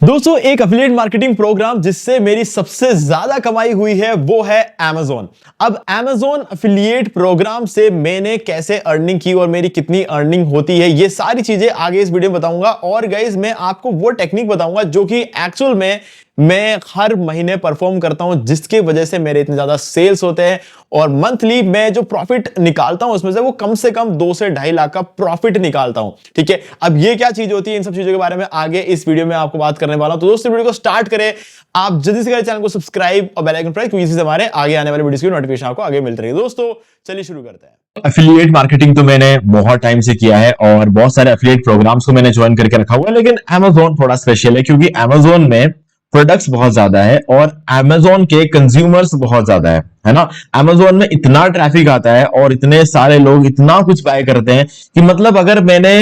दोस्तों, एक affiliate marketing programme जिससे मेरी सबसे ज्यादा कमाई हुई है वो है Amazon। अब Amazon एफिलिएट प्रोग्राम से मैंने कैसे अर्निंग की और मेरी कितनी अर्निंग होती है, ये सारी चीजें आगे इस वीडियो में बताऊंगा। और गाइस, मैं आपको वो टेक्निक बताऊंगा जो कि एक्चुअल में मैं हर महीने परफॉर्म करता हूं, जिसकी वजह से मेरे इतने ज्यादा सेल्स होते हैं और मंथली मैं जो प्रॉफिट निकालता हूं उसमें से वो कम 2 से 2.5 लाख का प्रॉफिट निकालता हूं। ठीक है, अब ये क्या चीज होती है, इन सब चीजों के बारे में आगे इस वीडियो में आपको बात करने वाला हूं। तो दोस्तों, वीडियो को स्टार्ट करें। आप जल्दी से करें चैनल को सब्सक्राइब और बेल आइकन प्रेस, क्योंकि इससे हमारे आगे आने वाले वीडियोस की नोटिफिकेशन आपको आगे मिलती रहेगी। दोस्तों, चलिए शुरू करते हैं। एफिलिएट मार्केटिंग तो मैंने बहुत टाइम से किया है और बहुत सारे एफिलिएट प्रोग्राम्स को मैंने ज्वाइन करके रखा हुआ है, लेकिन Amazon थोड़ा स्पेशल है क्योंकि Amazon में प्रोडक्ट्स बहुत ज्यादा है और Amazon के कंज्यूमर्स बहुत ज्यादा है ना। Amazon में इतना ट्रैफिक आता है और इतने सारे लोग इतना कुछ बाय करते हैं कि मतलब अगर मैंने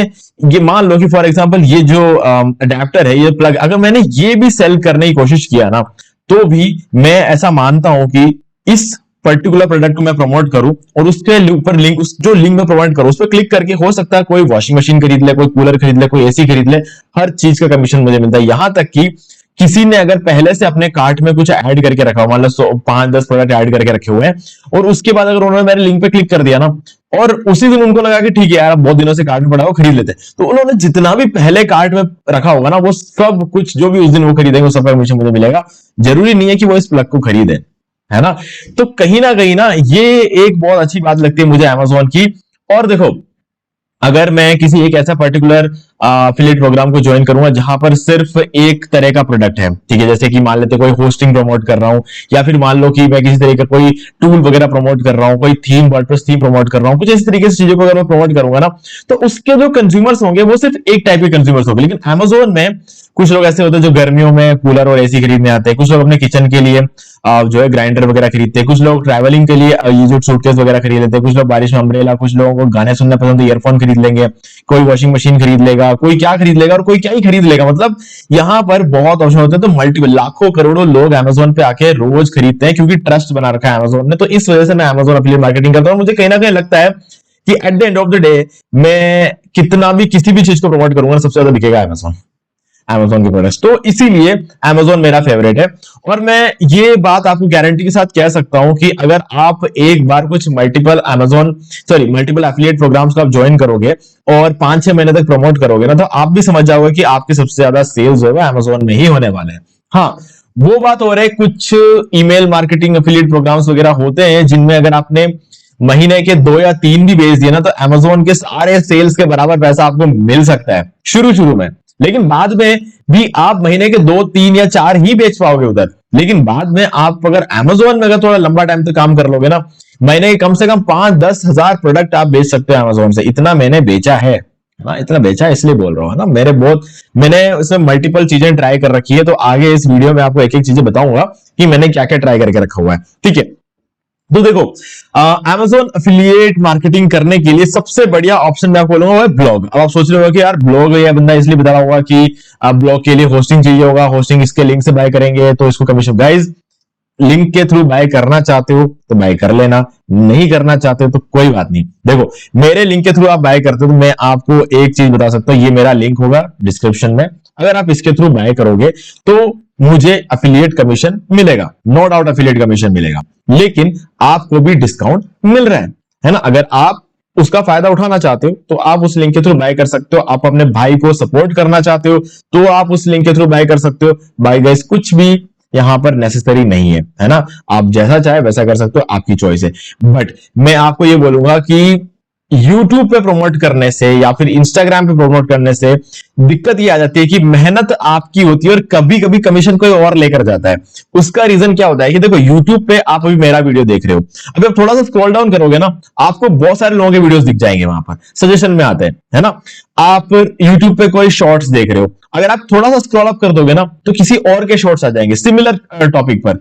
ये मान लो कि फॉर एग्जांपल ये जो अडेप्टर है, ये प्लग, अगर मैंने ये भी सेल करने की कोशिश किया ना, तो भी मैं ऐसा मानता हूं कि इस पर्टिकुलर प्रोडक्ट को मैं प्रमोट करूं और उसके ऊपर लिंक, उस जो लिंक में प्रोवाइड करूं, उस पर क्लिक करके हो सकता है कोई वॉशिंग मशीन खरीद ले, कोई कूलर खरीद ले, कोई एसी खरीद ले, हर चीज का कमीशन मुझे मिलता है। यहां तक कि किसी ने अगर पहले से अपने कार्ट में कुछ ऐड करके रखा हो, मान लो 5-10 प्रोडक्ट ऐड करके रखे हुए हैं, और उसके बाद अगर उन्होंने मेरे लिंक पे क्लिक कर दिया ना, और उसी दिन उनको लगा कि ठीक है यार, बहुत दिनों से कार्ट में पड़ा हो, खरीद लेते, तो उन्होंने जितना भी पहले कार्ट में रखा होगा ना, वो सब कुछ जो भी उस दिन वो खरीदेंगे, वो सब कमीशन मुझे मिलेगा। जरूरी नहीं है कि वो इस प्लग को खरीदे, है ना। तो कहीं ना ये एक बहुत अच्छी बात लगती है मुझे Amazon की। और देखो, अगर मैं किसी एक ऐसा पर्टिकुलर एफिलिएट प्रोग्राम को ज्वाइन करूंगा जहां पर सिर्फ एक तरह का प्रोडक्ट है, ठीक है, जैसे कि मान लेते कोई होस्टिंग प्रमोट कर रहा हूं, या फिर मान लो कि मैं किसी तरीके का कोई टूल वगैरह प्रमोट कर रहा हूं, कोई थीम, वर्डप्रेस थीम प्रमोट कर रहा हूं, कुछ इस तरीके से चीजों को अगर मैं प्रमोट करूंगा ना, तो उसके जो कंज्यूमर्स होंगे वो सिर्फ एक टाइप के कंज्यूमर्स होंगे। लेकिन Amazon में कुछ लोग ऐसे होते हैं जो गर्मियों में कूलर और एसी खरीदने आते हैं, कुछ लोग अपने किचन के लिए जो है ग्राइंडर वगैरह खरीदते हैं, कुछ लोग ट्रैवलिंग के लिए ये जो सूटकेस वगैरह खरीद लेते हैं, कुछ लोग बारिश में अम्ब्रेला, कुछ लोगों को गाने सुनना पसंद है, ईयरफोन खरीद लेंगे, कोई वॉशिंग मशीन खरीद लेगा, कोई क्या खरीद लेगा और कोई क्या ही खरीद लेगा। मतलब यहाँ पर बहुत ऑप्शन होते हैं। तो मल्टीपल लाखों करोड़ों लोग Amazon पे आके रोज खरीदते हैं क्योंकि ट्रस्ट बना रखा है Amazon ने। तो इस वजह से मैं Amazon एफिलिएट मार्केटिंग करता हूँ। मुझे कहीं ना कहीं लगता है कि at the end of the day मैं कितना भी किसी भी चीज को प्रमोट करूंगा, सबसे ज्यादा बिकेगा Amazon के प्रोडक्ट्स। तो इसीलिए Amazon मेरा फेवरेट है। और मैं ये बात आपको गारंटी के साथ कह सकता हूं कि अगर आप एक बार कुछ मल्टीपल एफिलिएट प्रोग्राम्स को आप ज्वाइन करोगे और 5-6 महीने तक प्रमोट करोगे ना, तो आप भी समझ जाओगे कि आपके सबसे ज्यादा सेल्स जो है Amazon में ही होने वाले हैं। हाँ, वो बात हो रही है, कुछ ईमेल मार्केटिंग एफिलिएट प्रोग्राम्स वगैरह होते हैं जिनमें अगर आपने महीने के 2 या 3 भी बेच दिए ना, तो Amazon के सारे सेल्स के बराबर पैसा आपको मिल सकता है शुरू में। लेकिन बाद में भी आप महीने के 2, 3 या 4 ही बेच पाओगे उधर। लेकिन बाद में आप अगर Amazon में अगर थोड़ा लंबा टाइम तक काम कर लोगे ना, महीने के कम से कम 5-10 हजार प्रोडक्ट आप बेच सकते हो Amazon से। इतना मैंने बेचा है ना, इतना बेचा है इसलिए बोल रहा हूँ ना। मैंने उसमें मल्टीपल चीजें ट्राई कर रखी है। तो आगे इस वीडियो में आपको एक एक चीजें बताऊंगा कि मैंने क्या क्या ट्राई करके रखा हुआ है, ठीक है। तो देखो, Amazon एफिलिएट मार्केटिंग करने के लिए सबसे बढ़िया ऑप्शन मैं आपको बोलूंगा वो है ब्लॉग। अब आप सोच रहे हो कि यार ब्लॉग ये बंदा इसलिए बता रहा होगा कि ब्लॉग के लिए होस्टिंग चाहिए होगा, होस्टिंग इसके लिंक से बाय करेंगे तो इसको कमीशन। गाइज, लिंक के थ्रू बाय करना चाहते हो तो बाय कर लेना, नहीं करना चाहते हो तो कोई बात नहीं। देखो, मेरे लिंक के थ्रू आप बाय करते हो तो मैं आपको एक चीज बता सकता हूं, ये मेरा लिंक होगा डिस्क्रिप्शन में। अगर आप इसके थ्रू बाय करोगे तो मुझे एफिलिएट कमीशन मिलेगा, नो डाउट एफिलिएट कमीशन मिलेगा, लेकिन आपको भी डिस्काउंट मिल रहा है ना। अगर आप उसका फायदा उठाना चाहते हो तो आप उस लिंक के थ्रू बाय कर सकते हो। आप अपने भाई को सपोर्ट करना चाहते हो तो आप उस लिंक के थ्रू बाय कर सकते हो। बाय गाइस, कुछ भी यहां पर नेसेसरी नहीं है ना। आप जैसा चाहे वैसा कर सकते हो, आपकी चॉइस है। बट मैं आपको ये बोलूंगा कि YouTube पे प्रमोट करने से या फिर Instagram पे प्रमोट करने से दिक्कत ये आ जाती है कि मेहनत आपकी होती है और कभी कभी कमीशन कोई और लेकर जाता है। उसका रीजन क्या होता है कि देखो, YouTube पे आप अभी मेरा वीडियो देख रहे हो, अभी आप थोड़ा सा स्क्रॉल डाउन करोगे ना, आपको बहुत सारे लोगों के वीडियोस दिख जाएंगे, वहां पर सजेशन में आते हैं, है ना। आप YouTube पे कोई शॉर्ट्स देख रहे हो, अगर आप थोड़ा सा स्क्रॉल अप कर दोगे ना, तो किसी और के शॉर्ट्स आ जाएंगे सिमिलर टॉपिक पर।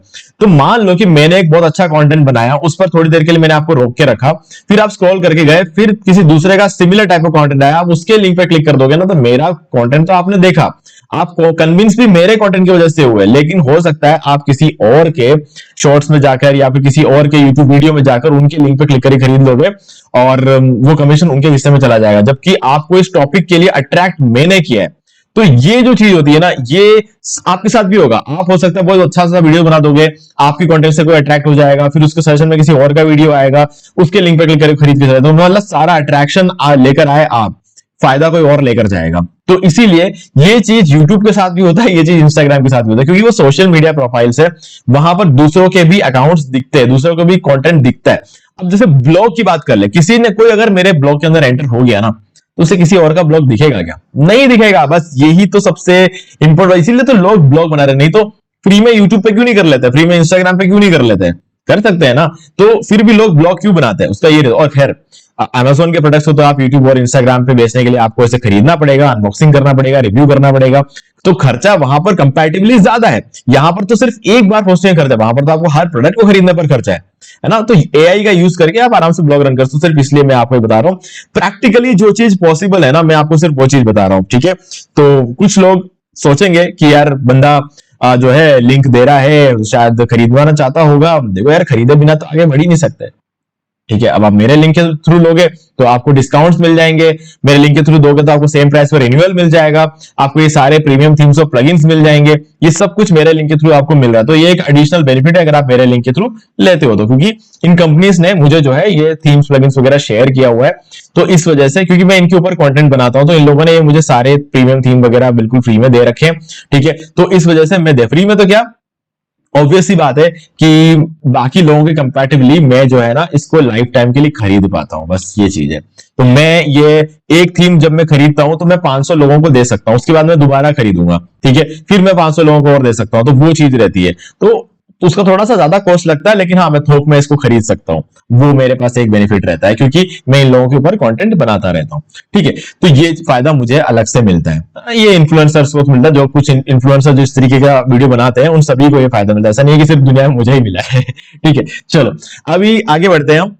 तो मान लो कि मैंने एक बहुत अच्छा कंटेंट बनाया, उस पर थोड़ी देर के लिए मैंने आपको रोक के रखा, फिर आप स्क्रॉल करके गए, फिर किसी दूसरे का सिमिलर टाइप का कंटेंट आया, आप उसके लिंक पे क्लिक कर दोगे ना, तो मेरा कंटेंट तो आपने देखा, आपको कन्विंस भी मेरे कंटेंट की वजह से हुए, लेकिन हो सकता है आप किसी और के शॉर्ट्स में जाकर या फिर किसी और के यूट्यूब वीडियो में जाकर उनके लिंक पे क्लिक करके खरीद लोगे और वो कमीशन उनके हिस्से में चला जाएगा, जबकि आपको इस टॉपिक के लिए अट्रैक्ट मैंने किया है। तो ये जो चीज होती है ना, ये आपके साथ भी होगा। आप हो सकता है बहुत अच्छा सा वीडियो बना दोगे, आपकी कंटेंट से कोई अट्रैक्ट हो जाएगा, फिर उसके सजेशन में किसी और का वीडियो आएगा, उसके लिंक पे क्लिक करके खरीद के चले, तो मतलब सारा अट्रैक्शन लेकर आए आप, फायदा कोई और लेकर जाएगा। तो इसीलिए ये चीज YouTube के साथ भी होता है, ये चीज Instagram के साथ भी होता है, क्योंकि वो सोशल मीडिया प्रोफाइल्स है, वहां पर दूसरों के भी अकाउंट्स दिखते हैं, दूसरों को भी कंटेंट दिखता है। अब जैसे ब्लॉग की बात कर ले, किसी ने कोई अगर मेरे ब्लॉग के अंदर एंटर हो गया ना, तो उसे किसी और का ब्लॉग दिखेगा क्या? नहीं दिखेगा। बस यही तो सबसे इंपॉर्टेंट, इसीलिए तो लोग ब्लॉग बना रहे। नहीं तो फ्री में यूट्यूब पे क्यों नहीं कर लेते, फ्री में इंस्टाग्राम पे क्यों नहीं कर लेते? कर सकते हैं ना। तो फिर भी लोग ब्लॉग क्यों बनाते हैं, उसका ये। और खैर Amazon के प्रोडक्ट्स हो तो आप YouTube और Instagram पे बेचने के लिए आपको इसे खरीदना पड़ेगा, अनबॉक्सिंग करना पड़ेगा, रिव्यू करना पड़ेगा, तो खर्चा वहां पर कंपैरेटिवली ज्यादा है। यहां पर तो सिर्फ एक बार होस्टिंग खर्चा है, वहां पर तो आपको हर प्रोडक्ट को खरीदने पर खर्चा है ना। तो AI का यूज करके आप आराम से ब्लॉग रन कर सकते हो। सिर्फ इसलिए मैं आपको बता रहा हूँ, प्रैक्टिकली जो चीज पॉसिबल है ना, मैं आपको सिर्फ वो चीज बता रहा हूँ, ठीक है। तो कुछ लोग सोचेंगे कि यार बंदा जो है लिंक दे रहा है, शायद खरीदवाना चाहता होगा। देखो यार, खरीदे बिना तो आगे बढ़ ही नहीं सकते, ठीक है। अब आप मेरे लिंक के थ्रू लोगे तो आपको डिस्काउंट्स मिल जाएंगे, मेरे लिंक के थ्रू दोगे तो आपको सेम प्राइस पर रिन्यूअल मिल जाएगा, आपको ये सारे प्रीमियम थीम्स और प्लगइन्स मिल जाएंगे। ये सब कुछ मेरे लिंक के थ्रू आपको मिल रहा है। तो ये एक एडिशनल बेनिफिट है अगर आप मेरे लिंक के थ्रू लेते हो तो, क्योंकि इन कंपनीज ने मुझे जो है ये थीम्स प्लगइन्स वगैरह शेयर किया हुआ है। तो इस वजह से, क्योंकि मैं इनके ऊपर कंटेंट बनाता हूं, तो इन लोगों ने ये मुझे सारे प्रीमियम थीम वगैरह बिल्कुल फ्री में दे रखे हैं, ठीक है। तो इस वजह से मैं दे फ्री में, तो क्या ऑब्वियस सी बात है कि बाकी लोगों के कंपैरेटिवली मैं जो है ना इसको लाइफ टाइम के लिए खरीद पाता हूं, बस ये चीज है। तो मैं ये एक थीम जब मैं खरीदता हूं तो मैं 500 लोगों को दे सकता हूं, उसके बाद मैं दोबारा खरीदूंगा, ठीक है, फिर मैं 500 लोगों को और दे सकता हूं, तो वो चीज रहती है। तो उसका थोड़ा सा ज्यादा कॉस्ट लगता है, लेकिन हाँ मैं थोक में इसको खरीद सकता हूँ, वो मेरे पास एक बेनिफिट रहता है, क्योंकि मैं इन लोगों के ऊपर कंटेंट बनाता रहता हूँ, ठीक है। तो ये फायदा मुझे अलग से मिलता है। ये इन्फ्लुएंसर्स को मिलता है, जो कुछ इन्फ्लुएंसर जो इस तरीके का वीडियो बनाते हैं उन सभी को ये फायदा मिलता है, ऐसा नहीं है कि सिर्फ दुनिया में मुझे ही मिला है ठीक है। चलो अभी आगे बढ़ते हैं हम।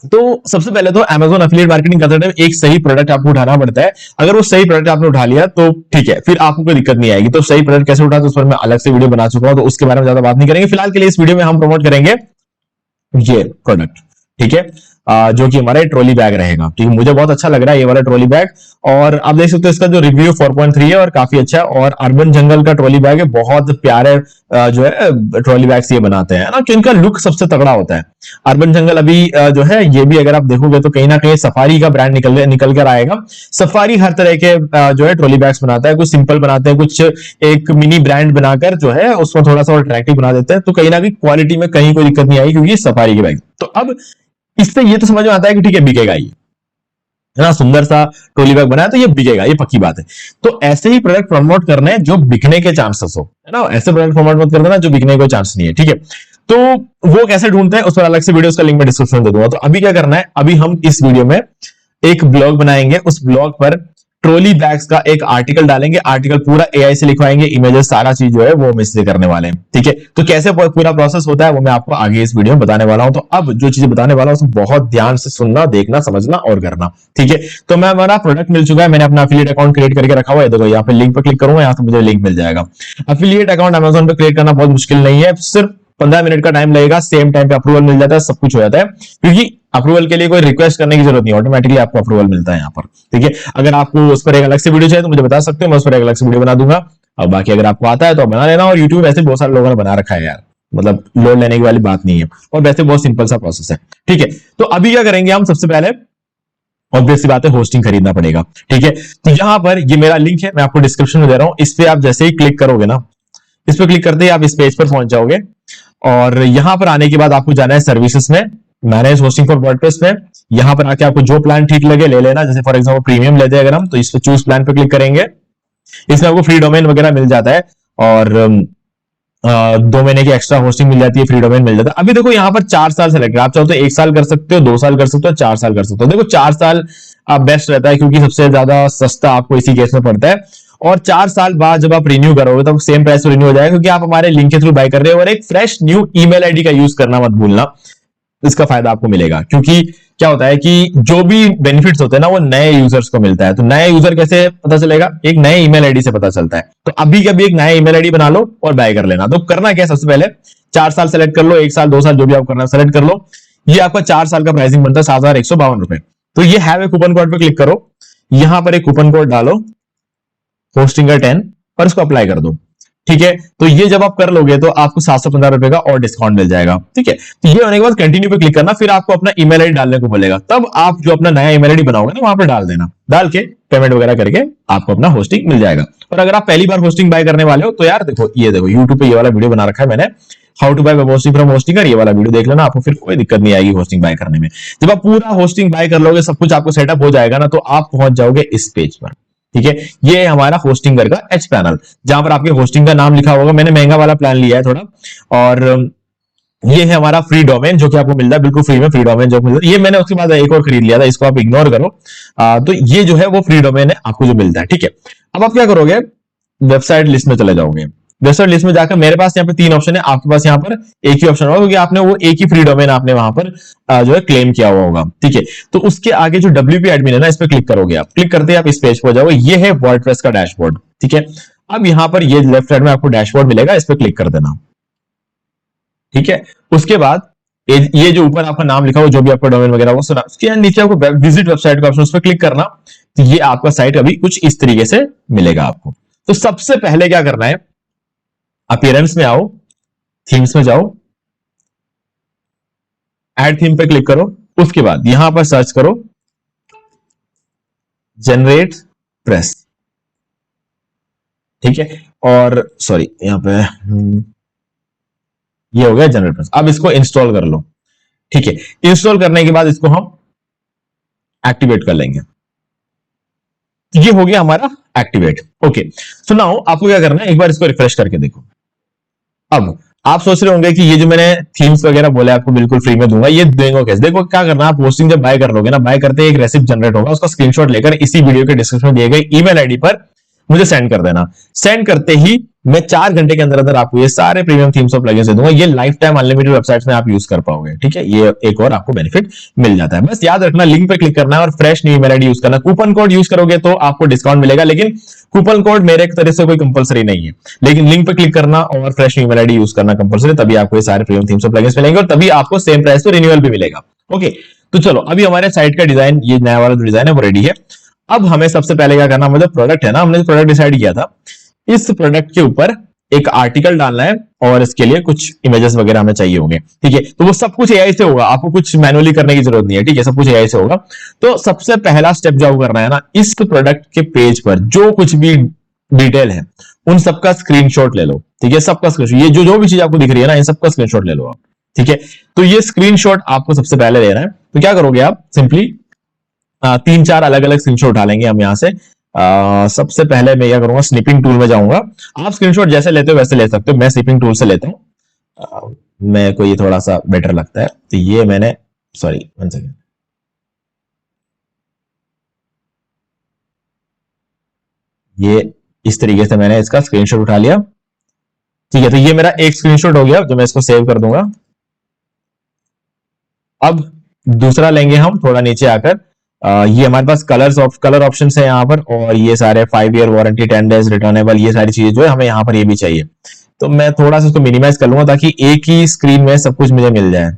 तो सबसे पहले तो Amazon एफिलिएट मार्केटिंग करते टाइम एक सही प्रोडक्ट आपको उठाना पड़ता है। अगर वो सही प्रोडक्ट आपने उठा लिया तो ठीक है, फिर आपको कोई दिक्कत नहीं आएगी। तो सही प्रोडक्ट कैसे उठा, तो उस पर मैं अलग से वीडियो बना चुका हूं, तो उसके बारे में ज्यादा बात नहीं करेंगे। फिलहाल के लिए इस वीडियो में हम प्रमोट करेंगे ये प्रोडक्ट, ठीक है, जो कि हमारा ट्रॉली बैग रहेगा, ठीक है। मुझे बहुत अच्छा लग रहा है ये वाला ट्रॉली बैग, और आप देख सकते हो इसका जो रिव्यू 4.3 है और काफी अच्छा है। और अर्बन जंगल का ट्रॉली बैग है, बहुत प्यारे जो है ट्रॉली बैग्स ये बनाते हैं ना, कि इनका लुक सबसे तगड़ा होता है। अर्बन जंगल अभी जो है ये भी अगर आप देखोगे तो कहीं ना कहीं सफारी का ब्रांड निकल कर आएगा। सफारी हर तरह के जो है ट्रॉली बैग्स बनाता है, कुछ सिंपल बनाते हैं, कुछ एक मिनी ब्रांड बनाकर जो है उसमें थोड़ा सा और अट्रैक्टिव बना देते हैं। तो कहीं ना कहीं क्वालिटी में कहीं कोई दिक्कत नहीं आई, क्योंकि सफारी के बैग। तो अब इससे ये तो समझ में आता है कि ठीक है बिकेगा ये, है ना, सुंदर सा ट्रॉली बैग बनाया तो ये बिकेगा, ये पक्की बात है। तो ऐसे ही प्रोडक्ट प्रमोट करने हैं जो बिकने के चांसेस हो, है ना, ऐसे प्रोडक्ट प्रमोट मत कर देना जो बिकने का चांस नहीं है, ठीक है। तो वो कैसे ढूंढते हैं उस पर अलग से वीडियो, उसका लिंक मैं डिस्क्रिप्शन में दे दूंगा। तो अभी क्या करना है, अभी हम इस वीडियो में एक ब्लॉग बनाएंगे, उस ब्लॉग पर ट्रॉली बैग्स का एक आर्टिकल डालेंगे, आर्टिकल पूरा AI से लिखवाएंगे, इमेजेस सारा चीज जो है वो हम इससे करने वाले हैं, ठीक है। तो कैसे पूरा प्रोसेस होता है वो मैं आपको आगे इस वीडियो में बताने वाला हूं। तो अब जो चीजें बताने वाला हूं उसको बहुत ध्यान से सुनना, देखना, समझना और करना, ठीक है। तो मैं, हमारा प्रोडक्ट मिल चुका है, मैंने अपना एफिलिएट अकाउंट क्रिएट करके रखा हुआ है। देखो यहाँ पे लिंक पर क्लिक करूंगा, यहाँ से मुझे लिंक मिल जाएगा। एफिलिएट अकाउंट Amazon पे क्रिएट करना बहुत मुश्किल नहीं है, सिर्फ 15 मिनट का टाइम लगेगा, सेम टाइम पे अप्रूवल मिल जाता है, सब कुछ हो जाता है, क्योंकि अप्रूवल के लिए कोई रिक्वेस्ट करने की जरूरत नहीं, ऑटोमेटिकली आपको अप्रूवल मिलता है यहाँ पर, ठीक है। अगर आपको उस पर एक अलग से वीडियो चाहिए तो मुझे बता सकते हो, मैं उस पर एक अलग से वीडियो बना दूंगा। और बाकी अगर आपको आता है तो बना लेना, और यूट्यूब वैसे बहुत सारे लोगों ने बना रखा है यार, मतलब लोड लेने की वाली बात नहीं है, और वैसे बहुत सिंपल सा प्रोसेस है, ठीक है। तो अभी क्या करेंगे हम, सबसे पहले ऑब्वियस सी बात है होस्टिंग खरीदना पड़ेगा, ठीक है। तो यहां पर ये मेरा लिंक है, मैं आपको डिस्क्रिप्शन में दे रहा हूं, इस पे आप जैसे ही क्लिक करोगे ना, इस पे क्लिक करते ही आप इस पेज पर पहुंच जाओगे। और यहां पर आने के बाद आपको जाना है सर्विसेज में, मैनेज होस्टिंग फॉर वर्डप्रेस में। यहां पर आके आपको जो प्लान ठीक लगे ले लेना, जैसे फॉर एग्जांपल प्रीमियम लेते हैं अगर हम, तो इस पे चूज प्लान पे क्लिक करेंगे, इसमें आपको फ्री डोमेन वगैरह मिल जाता है, और 2 महीने की एक्स्ट्रा होस्टिंग मिल जाती है, फ्री डोमेन मिल जाता है। अभी देखो यहाँ पर 4 साल सेलेक्ट, आप चाहो तो 1 साल कर सकते हो, 2 साल कर सकते हो, 4 साल कर सकते हो। देखो 4 साल बेस्ट रहता है, क्योंकि सबसे ज्यादा सस्ता आपको इसी केस में पड़ता है। और 4 साल बाद जब आप रिन्यू करोगे तो सेम प्राइस रिन्यू हो जाएगा, क्योंकि आप हमारे लिंक के थ्रू बाय कर रहे हो। और एक फ्रेश न्यू ईमेल आईडी का यूज करना मत भूलना, इसका फायदा आपको मिलेगा, क्योंकि क्या होता है कि जो भी बेनिफिट्स होते हैं ना वो नए यूजर्स को मिलता है। तो नए यूजर कैसे पता चलेगा, एक नए ईमेल आईडी से पता चलता है। तो अभी के अभी एक नया ईमेल आईडी बना लो और बाय कर लेना। तो करना क्या, सबसे पहले 4 साल सेलेक्ट कर लो, 1 साल 2 साल जो भी आप करना सेलेक्ट कर लो। ये आपका 4 साल का प्राइसिंग बनता है 7,152 रुपए। तो ये हैव ए कूपन कोड पे क्लिक करो, यहां पर एक कूपन कोड डालो, होस्टिंग का 10 और इसको अप्लाई कर दो। ठीक है, तो ये जब आप कर लोगे तो आपको 715 रुपए का और डिस्काउंट मिल जाएगा। ठीक है, तो ये होने के बाद कंटिन्यू पे क्लिक करना, फिर आपको अपना ईमेल आईडी डालने को बोलेगा, तब आप जो अपना नया ईमेल आईडी बनाओगे ना वहां पर डाल देना, डाल के पेमेंट वगैरह करके आपको अपना होस्टिंग मिल जाएगा। और अगर आप पहली बार होस्टिंग बाय करने वाले हो तो यार देखो, ये देखो यूट्यूब पे ये वाला वीडियो बना रखा है मैंने, how to buy web hosting from Hostinger, ये वाला वीडियो देख लेना, आपको फिर कोई दिक्कत नहीं आएगी होस्टिंग बाय करने में। जब आप पूरा होस्टिंग बाय कर लोगे, सब कुछ आपको सेटअप हो जाएगा ना, तो आप पहुंच जाओगे इस पेज पर। ठीक है, ये है हमारा होस्टिंगर का एच पैनल, जहां पर आपके होस्टिंग का नाम लिखा होगा। मैंने महंगा वाला प्लान लिया है थोड़ा, और ये है हमारा फ्री डोमेन जो कि आपको मिलता है बिल्कुल फ्री में। फ्री डोमेन जो मिलता है, ये मैंने उसके बाद एक और खरीद लिया था, इसको आप इग्नोर करो। तो ये जो है वो फ्री डोमेन है आपको जो मिलता है। ठीक है, अब आप क्या करोगे, वेबसाइट लिस्ट में चले जाओगे। वेबसाइट लिस्ट में जाकर मेरे पास यहाँ पे 3 ऑप्शन है, आपके पास यहाँ पर एक ही ऑप्शन होगा, क्योंकि आपने वो एक ही फ्री डोमेन आपने वहां पर जो है क्लेम किया हुआ होगा। ठीक है, तो उसके आगे जो WP एडमिन है ना, इस पर क्लिक करोगे आप। क्लिक करते ही आप इस पेज पर जाओगे, ये है वर्डप्रेस का डैशबोर्ड। ठीक है, अब यहाँ पर ये लेफ्ट साइड में आपको डैशबोर्ड मिलेगा, इस पर क्लिक कर देना। ठीक है, उसके बाद ये जो ऊपर आपका नाम लिखा हो, जो भी आपका डोमेन वगैरह वो सुना, उसके नीचे आपको विजिट वेबसाइट का ऑप्शन, उस पर क्लिक करना, तो ये आपका साइट अभी कुछ इस तरीके से मिलेगा आपको। तो सबसे पहले क्या करना है, अपीयरेंस में आओ, थीम्स में जाओ, ऐड थीम पे क्लिक करो, उसके बाद यहां पर सर्च करो जनरेट प्रेस। ठीक है, और सॉरी यहां पे ये हो गया जनरेट प्रेस। अब इसको इंस्टॉल कर लो। ठीक है, इंस्टॉल करने के बाद इसको हम एक्टिवेट कर लेंगे। ये हो गया हमारा एक्टिवेट। ओके, सो नाउ आपको क्या करना है, एक बार इसको रिफ्रेश करके देखो। अब आप सोच रहे होंगे कि ये जो मैंने थीम्स वगैरह बोले आपको बिल्कुल फ्री में दूंगा, ये देंगे कैसे? देखो क्या करना है, आप होस्टिंग जब बाय कर लोगे ना, बाय करते एक रेसिप्ट जनरेट होगा, उसका स्क्रीनशॉट लेकर इसी वीडियो के डिस्क्रिप्शन में दिए गए ईमेल आईडी पर मुझे सेंड कर देना। सेंड करते ही मैं 4 घंटे के अंदर अंदर आपको ये सारे प्रीमियम थीम्स और प्लगइन्स दे दूंगा। ये लाइफ टाइम अनलिमिटेड वेबसाइट्स में आप यूज कर पाओगे। ठीक है, ये एक और आपको बेनिफिट मिल जाता है। बस याद रखना, लिंक पे क्लिक करना है और fresh new email ID use करना। कूपन कोड यूज करोगे तो आपको डिस्काउंट मिलेगा, लेकिन कूपन कोड मेरे तरह से कोई कंपलसरी नहीं है, लेकिन लिंक पे क्लिक करना और fresh new email ID use करना कंपलसरी, तभी आपको ये सारे प्रीमियम थीम्स और प्लगइन्स मिलेंगे और तभी आपको सेम प्राइस पे रिन्यूअल भी मिलेगा। ओके, तो चलो अभी हमारे साइट का डिजाइन, ये नया वाला डिजाइन है वो रेडी है। अब हमें सबसे पहले क्या करना, मतलब प्रोडक्ट है ना, हमने जो प्रोडक्ट डिसाइड किया था, इस प्रोडक्ट के ऊपर एक आर्टिकल डालना है और इसके लिए कुछ इमेजेस वगैरह हमें चाहिए होंगे। ठीक है, तो वो सब कुछ एआई से होगा, आपको कुछ मैनुअली करने की जरूरत नहीं है। ठीक है, सब कुछ एआई से होगा। तो सबसे पहला स्टेप जो करना है ना, इस प्रोडक्ट के पेज पर जो कुछ भी डिटेल है उन सबका स्क्रीनशॉट ले लो। ठीक है, सबका स्क्रीनशॉट, ये जो भी चीज आपको दिख रही है ना, इन सबका स्क्रीनशॉट ले लो आप। ठीक है, तो ये स्क्रीनशॉट आपको सबसे पहले लेना है। तो क्या करोगे आप, सिंपली 3-4 अलग अलग स्क्रीनशॉट उठा लेंगे हम यहाँ से। सबसे पहले मैं क्या करूंगा, स्निपिंग टूल में जाऊंगा। आप स्क्रीनशॉट जैसे लेते हो वैसे ले सकते हो, मैं स्निपिंग टूल से लेता हूं, मेरे को ये थोड़ा सा बेटर लगता है। तो ये मैंने, सॉरी 1 सेकेंड, ये इस तरीके से मैंने इसका स्क्रीनशॉट उठा लिया। ठीक है, तो ये मेरा एक स्क्रीनशॉट हो गया, जो मैं इसको सेव कर दूंगा। अब दूसरा लेंगे हम, थोड़ा नीचे आकर, ये हमारे पास कलर ऑप्शन है यहाँ पर, और ये सारे 5 ईयर वारंटी, 10 डेज रिटर्नेबल, ये सारी चीजें जो है हमें यहाँ पर ये भी चाहिए। तो मैं थोड़ा सा इसको मिनिमाइज कर लूंगा ताकि एक ही स्क्रीन में सब कुछ मुझे मिल जाए।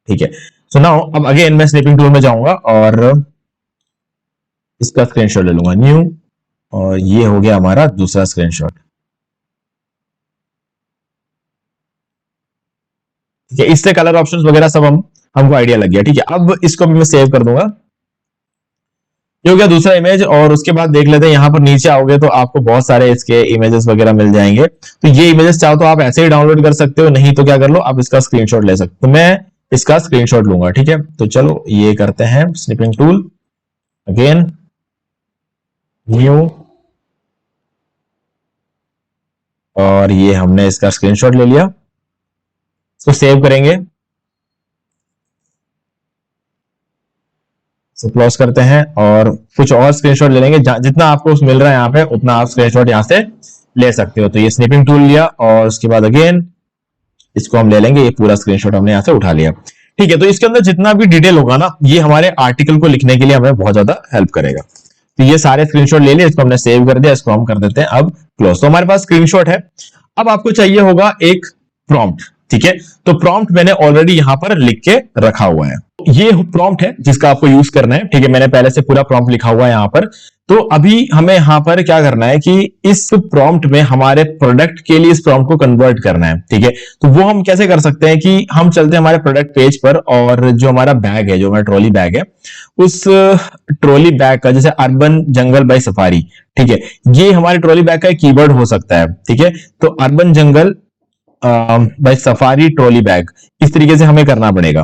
ठीक है, सो नाउ अब अगेन मैं स्निपिंग टूल में जाऊंगा और इसका स्क्रीनशॉट ले लूंगा, न्यू, और ये हो गया हमारा दूसरा स्क्रीनशॉट। ठीक है, इससे कलर ऑप्शंस वगैरह सब हमको आइडिया लग गया। ठीक है, अब इसको भी मैं सेव कर दूंगा। ये हो गया दूसरा इमेज, और उसके बाद देख लेते हैं, यहाँ पर नीचे आओगे तो आपको बहुत सारे इसके इमेजेस वगैरह मिल जाएंगे। तो ये इमेजेस चाहो तो आप ऐसे ही डाउनलोड कर सकते हो, नहीं तो क्या कर लो, आप इसका स्क्रीनशॉट ले सकते हो। तो मैं इसका स्क्रीनशॉट लूंगा। ठीक है, तो चलो ये करते हैं, स्निपिंग टूल, अगेन न्यू, और ये हमने इसका स्क्रीनशॉट ले लिया। इसको सेव करेंगे, तो क्लोज करते हैं और कुछ और स्क्रीनशॉट ले लेंगे। जितना आपको मिल रहा है यहाँ पे उतना आप स्क्रीनशॉट यहाँ से ले सकते हो। तो ये स्निपिंग टूल लिया, और उसके बाद अगेन इसको हम ले लेंगे, ये पूरा स्क्रीनशॉट हमने यहाँ से उठा लिया। ठीक है, तो इसके अंदर जितना भी डिटेल होगा ना, ये हमारे आर्टिकल को लिखने के लिए हमें बहुत ज्यादा हेल्प करेगा। तो ये सारे स्क्रीनशॉट ले लिए, इसको हमने सेव कर दिया, इसको हम कर देते हैं अब क्लोज। तो हमारे पास स्क्रीनशॉट है। अब आपको चाहिए होगा एक प्रॉम्प्ट। ठीक है, तो प्रॉम्प्ट मैंने ऑलरेडी यहां पर लिख के रखा हुआ है। ये प्रॉम्प्ट है जिसका आपको यूज करना है। ठीक है, मैंने पहले से पूरा प्रॉम्प्ट लिखा हुआ है यहां पर। तो अभी हमें यहां पर क्या करना है कि इस प्रॉम्प्ट में हमारे प्रोडक्ट के लिए इस प्रॉम्प्ट को कन्वर्ट करना है, ठीक है। तो वो हम कैसे कर सकते हैं कि हम चलते हैं हमारे प्रोडक्ट पेज पर, और जो हमारा बैग है, जो हमारा ट्रॉली बैग है, उस ट्रॉली बैग का, जैसे अर्बन जंगल बाय सफारी, ठीक है, ये हमारे ट्रॉली बैग का एक कीवर्ड हो सकता है, ठीक है। तो urban jungle by Safari trolley bag, इस तरीके से हमें करना पड़ेगा,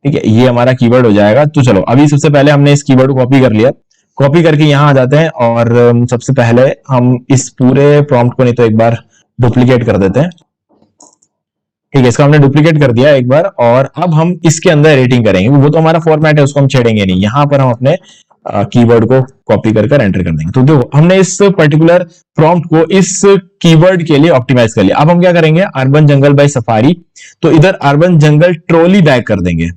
ठीक है। ये हमारा कीवर्ड हो जाएगा। तो चलो अभी सबसे पहले हमने इस कीवर्ड को कॉपी कर लिया, कॉपी करके यहां आ जाते हैं, और सबसे पहले हम इस पूरे प्रॉम्प्ट को नहीं तो एक बार डुप्लीकेट कर देते हैं, ठीक है। इसका हमने डुप्लीकेट कर दिया एक बार, और अब हम इसके अंदर रेटिंग करेंगे, वो तो हमारा फॉर्मेट है, उसको हम छेड़ेंगे नहीं। यहां पर हम अपने कीवर्ड को कॉपी कर एंटर कर देंगे। तो देखो हमने इस पर्टिकुलर प्रॉम्प्ट को इस कीवर्ड के लिए ऑप्टिमाइज कर लिया। अब हम क्या करेंगे, अर्बन जंगल बाय सफारी, तो इधर अर्बन जंगल ट्रॉली बैग कर देंगे,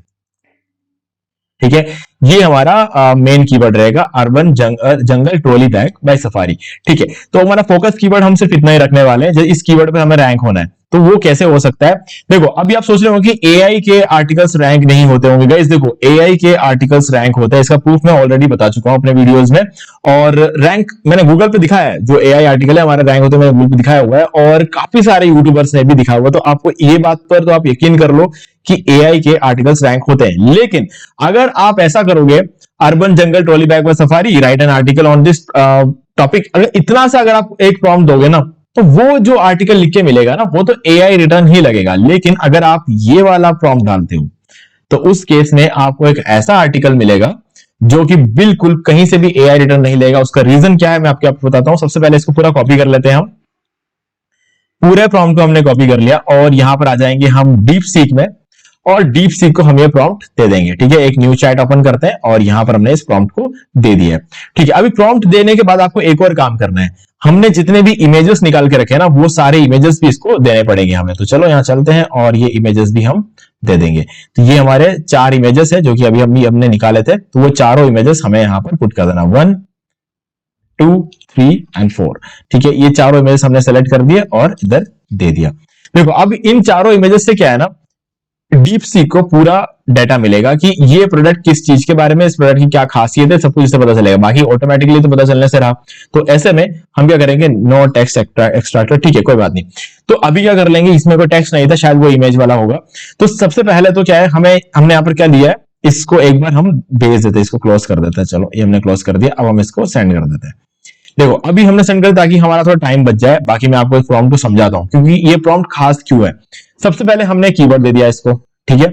ठीक है। ये हमारा मेन कीवर्ड रहेगा, urban jungle trolley bag by Safari, ठीक है। तो हमारा फोकस कीवर्ड हम सिर्फ इतना ही रखने वाले हैं, इस कीवर्ड पे हमें रैंक होना है। तो वो कैसे हो सकता है, देखो अभी आप सोच रहे हो कि एआई के आर्टिकल्स रैंक नहीं होते होंगे। गाइस देखो, एआई के आर्टिकल्स रैंक होता है, इसका प्रूफ मैं ऑलरेडी बता चुका हूं अपने वीडियोस में, और रैंक मैंने गूगल पे दिखाया है, जो एआई आर्टिकल है हमारा रैंक होते हैं, मैंने गूगल पे दिखाया हुआ है, और काफी सारे यूट्यूबर्स ने भी दिखाया हुआ है। तो आपको ये बात पर तो आप यकीन कर लो कि एआई के आर्टिकल्स रैंक होते हैं। लेकिन अगर आप ऐसा करोगे, urban jungle trolley bag by Safari, write an article on this topic, अगर इतना सा अगर आप एक प्रॉम्प्ट दोगे ना, तो वो जो आर्टिकल लिख के मिलेगा ना, वो तो एआई रिटर्न ही लगेगा। लेकिन अगर आप ये वाला प्रॉम्प्ट डालते हो, तो उस केस में आपको एक ऐसा आर्टिकल मिलेगा जो कि बिल्कुल कहीं से भी एआई रिटर्न नहीं लेगा। उसका रीजन क्या है मैं आपको बताता हूं। सबसे पहले इसको पूरा कॉपी कर लेते हैं हम, पूरे प्रॉम्प्ट को हमने कॉपी कर लिया, और यहां पर आ जाएंगे हम डीप सीक में, और डीप सीक को हम ये प्रॉम्प्ट दे देंगे, ठीक है। एक न्यू चैट ओपन करते हैं, और यहां पर हमने इस प्रॉम्प्ट को दे दिया, ठीक है। अभी प्रॉम्प्ट देने के बाद आपको एक और काम करना है, हमने जितने भी इमेजेस निकाल के रखे हैं ना, वो सारे इमेजेस भी इसको देने पड़ेंगे हमें। तो चलो यहां चलते हैं, और ये इमेजेस भी हम दे देंगे। तो ये हमारे 4 इमेजेस है जो कि अभी हमने निकाले थे, तो वो चारों इमेजेस हमें यहां पर पुट कर देना, 1 2 3 एंड 4, ठीक है। ये चारों इमेजेस हमने सेलेक्ट कर दिए और इधर दे दिया। देखो अब इन चारों इमेजेस से क्या है ना, डीप सीक को पूरा डाटा मिलेगा कि ये प्रोडक्ट किस चीज के बारे में, इस प्रोडक्ट की क्या खासियत है, सब कुछ इससे पता चलेगा। बाकी ऑटोमेटिकली तो पता चलने से रहा। तो ऐसे में हम क्या करेंगे, नो टेक्स्ट एक्सट्रैक्टर, ठीक है, कोई बात नहीं। तो अभी क्या कर लेंगे, इसमें कोई टेक्स्ट नहीं था, शायद वो इमेज वाला होगा। तो सबसे पहले तो क्या है, हमने यहां पर क्या लिया है, इसको एक बार हम भेज देते हैं, इसको क्लोज कर देते हैं। चलो ये हमने क्लोज कर दिया, अब हम इसको सेंड कर देते हैं। देखो अभी हमने सेंड कर, ताकि हमारा थोड़ा टाइम बच जाए। बाकी मैं आपको इस प्रॉम्प्ट को समझाता हूं, क्योंकि ये प्रॉम्प्ट खास क्यों है। सबसे पहले हमने कीवर्ड दे दिया इसको, ठीक है,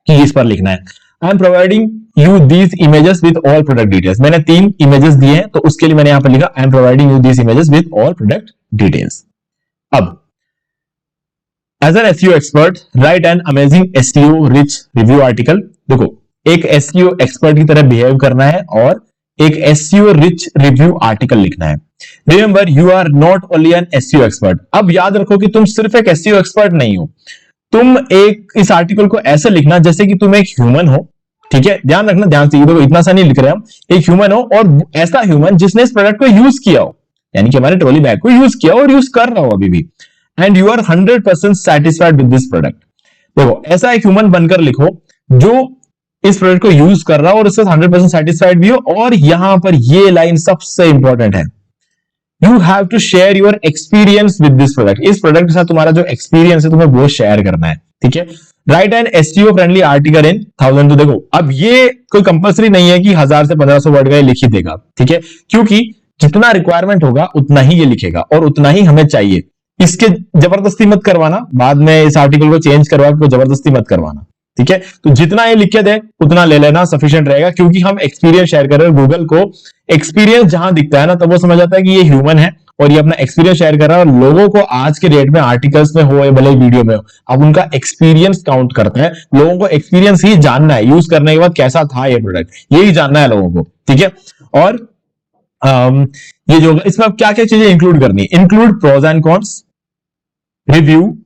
कि इस पर लिखना है, आई am providing you these images with all product details. मैंने 3 इमेजेस दिए हैं, तो उसके लिए मैंने यहां पर लिखा, I am providing you these images with all product details. अब as an SEO expert write an amazing SEO rich review article. देखो एक एसईओ एक्सपर्ट की तरह बिहेव करना है, और एक एसईओ रिच रिव्यू आर्टिकल लिखना है। Remember you are not only an SEO expert. अब याद रखो कि तुम सिर्फ एक एसईओ एक्सपर्ट नहीं हो, तुम एक इस आर्टिकल को ऐसे लिखना जैसे कि तुम एक ह्यूमन हो, ठीक है। ध्यान रखना, ध्यान से, देखो इतना सा नहीं लिख रहे हम, एक ह्यूमन हो, और ऐसा ह्यूमन जिसने इस प्रोडक्ट को यूज किया हो, यानी कि हमारे ट्रॉली बैग को यूज किया हो और यूज कर रहा हो अभी भी, and you are 100% satisfied with this product. देखो ऐसा एक ह्यूमन बनकर लिखो जो इस प्रोडक्ट को यूज कर रहा हो और उससे 100% सेटिस्फाइड भी हो। और यहां पर ये लाइन सबसे इंपॉर्टेंट है, you have to share your experience with this product. इस प्रोडक्ट के साथ तुम्हारा जो एक्सपीरियंस है तुम्हें वो शेयर करना है, ठीक है। Write an SEO friendly article in 1000। तो देखो अब ये कोई कंपलसरी नहीं है कि 1000 से 1500 वर्ड का लिख ही देगा, ठीक है, क्योंकि जितना रिक्वायरमेंट होगा उतना ही ये लिखेगा, और उतना ही हमें चाहिए। इसके जबरदस्ती मत करवाना, बाद में इस आर्टिकल को चेंज करवा के जबरदस्ती मत करवाना, ठीक है। तो जितना ये लिख के दे उतना ले लेना, सफिशिएंट रहेगा, क्योंकि हम एक्सपीरियंस शेयर कर रहे हैं। गूगल को एक्सपीरियंस जहां दिखता है ना, तब वो समझ आता है कि ये ह्यूमन है और ये अपना एक्सपीरियंस शेयर कर रहा है। और लोगों को आज के डेट में आर्टिकल्स में हो या भले वीडियो में हो, अब उनका एक्सपीरियंस काउंट करता है। लोगों को एक्सपीरियंस ही जानना है, यूज करने के बाद कैसा था ये प्रोडक्ट, यही जानना है लोगों को, ठीक है। और ये जो इसमें अब क्या क्या चीजें इंक्लूड करनी है, include pros and cons, review,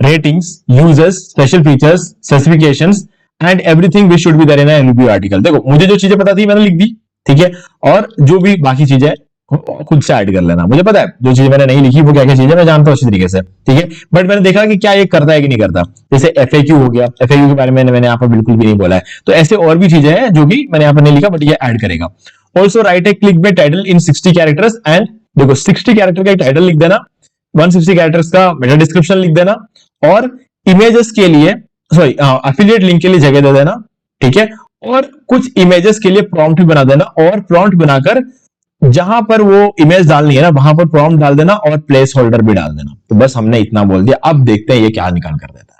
ratings, users, special features, specifications and everything which should be there in a review article. देखो मुझे जो चीजें पता थी मैंने लिख दी, ठीक है, और जो भी बाकी चीजें खुद से ऐड कर लेना। मुझे पता है जो चीजें मैंने नहीं लिखी वो क्या क्या चीजें मैं जानता हूं अच्छी तरीके से, ठीक है। बट मैंने देखा कि क्या ये करता है कि नहीं करता। जैसे एफएक्यू हो गया, एफएक्यू के बारे में मैंने यहाँ पर बिल्कुल भी नहीं बोला है। तो ऐसे और भी चीजें हैं जो कि मैंने यहाँ पर नहीं लिखा, बट ये ऐड करेगा। Also write a clickbait title in 60 characters and देखो 60 कैरेक्टर का टाइटल लिख देना, 160 कैरेक्टर्स का मेटा डिस्क्रिप्शन लिख देना और इमेजेस के लिए सॉरी एफिलिएट लिंक के लिए जगह दे देना, ठीक है। और कुछ इमेजेस के लिए प्रॉम्प्ट भी बना देना और प्रॉम्प्ट बनाकर जहां पर वो इमेज डालनी है ना वहां पर प्रॉम्प्ट डाल देना और प्लेस होल्डर भी डाल देना। तो बस हमने इतना बोल दिया। अब देखते हैं ये क्या निकाल कर देता है।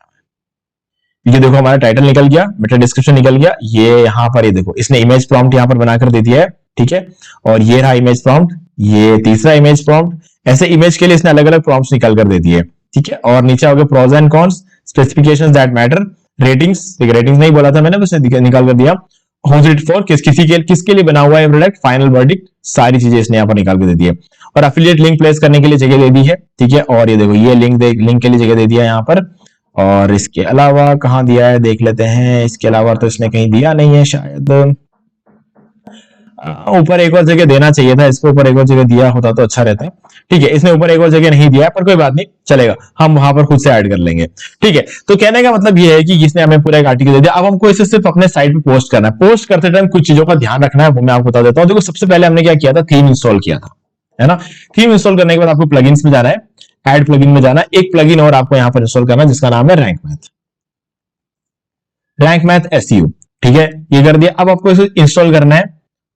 ये देखो हमारा टाइटल निकल गया, मेटा डिस्क्रिप्शन निकल गया, ये यहां पर ये देखो इसने इमेज प्रॉम्प्ट यहां पर बनाकर दे दिया है, ठीक है। और ये रहा इमेज प्रॉम्प्ट, ये तीसरा इमेज प्रॉम्प्ट, ऐसे इमेज के लिए इसने अलग अलग प्रॉम्प्ट्स निकाल कर दे दिए, ठीक है। और नीचे हो गया pros and cons, specifications that matter, ratings, ratings नहीं बोला था मैंने, बस निकाल कर दिया। होम्स इट फॉर किसके लिए बना हुआ है प्रोडक्ट, फाइनल वर्डिक्ट, सारी चीजें इसने यहाँ पर निकाल के दे दी है। और एफिलिएट लिंक प्लेस करने के लिए जगह दे दी है, ठीक है। और ये देखो ये लिंक के लिए जगह दे दिया है यहाँ पर। और इसके अलावा कहाँ दिया है देख लेते हैं। इसके अलावा तो इसने कहीं दिया नहीं है शायद, ऊपर एक और जगह देना चाहिए था, इसको ऊपर एक और जगह दिया होता तो अच्छा रहता, ठीक है। इसने ऊपर एक और जगह नहीं दिया पर कोई बात नहीं, चलेगा, हम वहां पर खुद से ऐड कर लेंगे, ठीक है। तो कहने का मतलब ये है कि इसने हमें पूरा एक आर्टिकल दे दिया। अब हमको इसे सिर्फ अपने साइट पे पोस्ट करना है। पोस्ट करते टाइम कुछ चीजों का ध्यान रखना है, वो मैं आपको बता देता हूँ। देखो सबसे पहले हमने क्या किया था, थीम इंस्टॉल किया था, है ना। थीम इंस्टॉल करने के बाद आपको प्लगइन्स में जाना है, ऐड प्लगइन में जाना है। एक प्लगइन और आपको यहाँ पर इंस्टॉल करना है जिसका नाम है रैंक मैथ एसईओ, ठीक है। ये कर दिया। अब आपको इसे इंस्टॉल करना है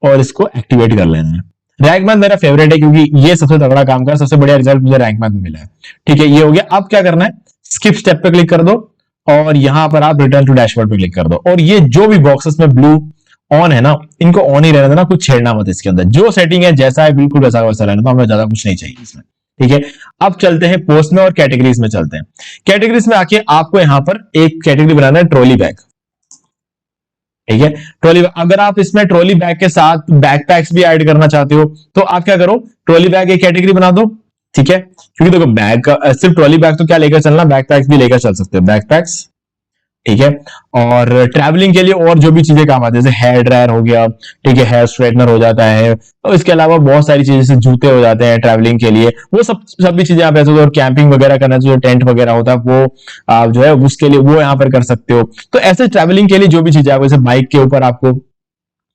और इसको एक्टिवेट कर लेना है। रैंक मैथ मेरा फेवरेट है क्योंकि ये सबसे तगड़ा काम कर, सबसे बढ़िया रिजल्ट मुझे रैंक मैथ में मिला है, ठीक है। ये हो गया। अब क्या करना है, स्किप स्टेप पे क्लिक कर दो और यहां पर आप रिटर्न टू डैशबोर्ड पे क्लिक कर दो। और ये जो भी बॉक्सेस में ब्लू ऑन है ना, इनको ऑन ही रहने देना, कुछ छेड़ना मत इसके अंदर। जो सेटिंग है जैसा है बिल्कुल वैसा वैसा रहना, तो हमें ज्यादा कुछ नहीं चाहिए इसमें, ठीक है। अब चलते हैं पोस्ट में और कैटेगरीज में चलते हैं। कैटेगरीज में आके आपको यहां पर एक कैटेगरी बनाना है, ट्रॉली बैग, ठीक है। ट्रॉली, अगर आप इसमें ट्रॉली बैग के साथ बैकपैक्स भी ऐड करना चाहते हो तो आप क्या करो, ट्रॉली बैग एक कैटेगरी बना दो, ठीक है। क्योंकि देखो बैग का सिर्फ ट्रॉली बैग तो क्या लेकर चलना, बैकपैक्स भी लेकर चल सकते हो, बैकपैक्स, ठीक है। और ट्रैवलिंग के लिए और जो भी चीजें काम आती है, जैसे हेयर ड्रायर हो गया, ठीक है, हेयर स्ट्रेटनर हो जाता है, और इसके अलावा बहुत सारी चीजें, जैसे जूते हो जाते हैं ट्रैवलिंग के लिए, वो सभी चीजें आप ऐसे, और कैंपिंग वगैरह करना, जो टेंट वगैरह होता है वो आप जो है उसके लिए वो यहाँ पर कर सकते हो। तो ऐसे ट्रैवलिंग के लिए जो भी चीजें आप, जैसे बाइक के ऊपर आपको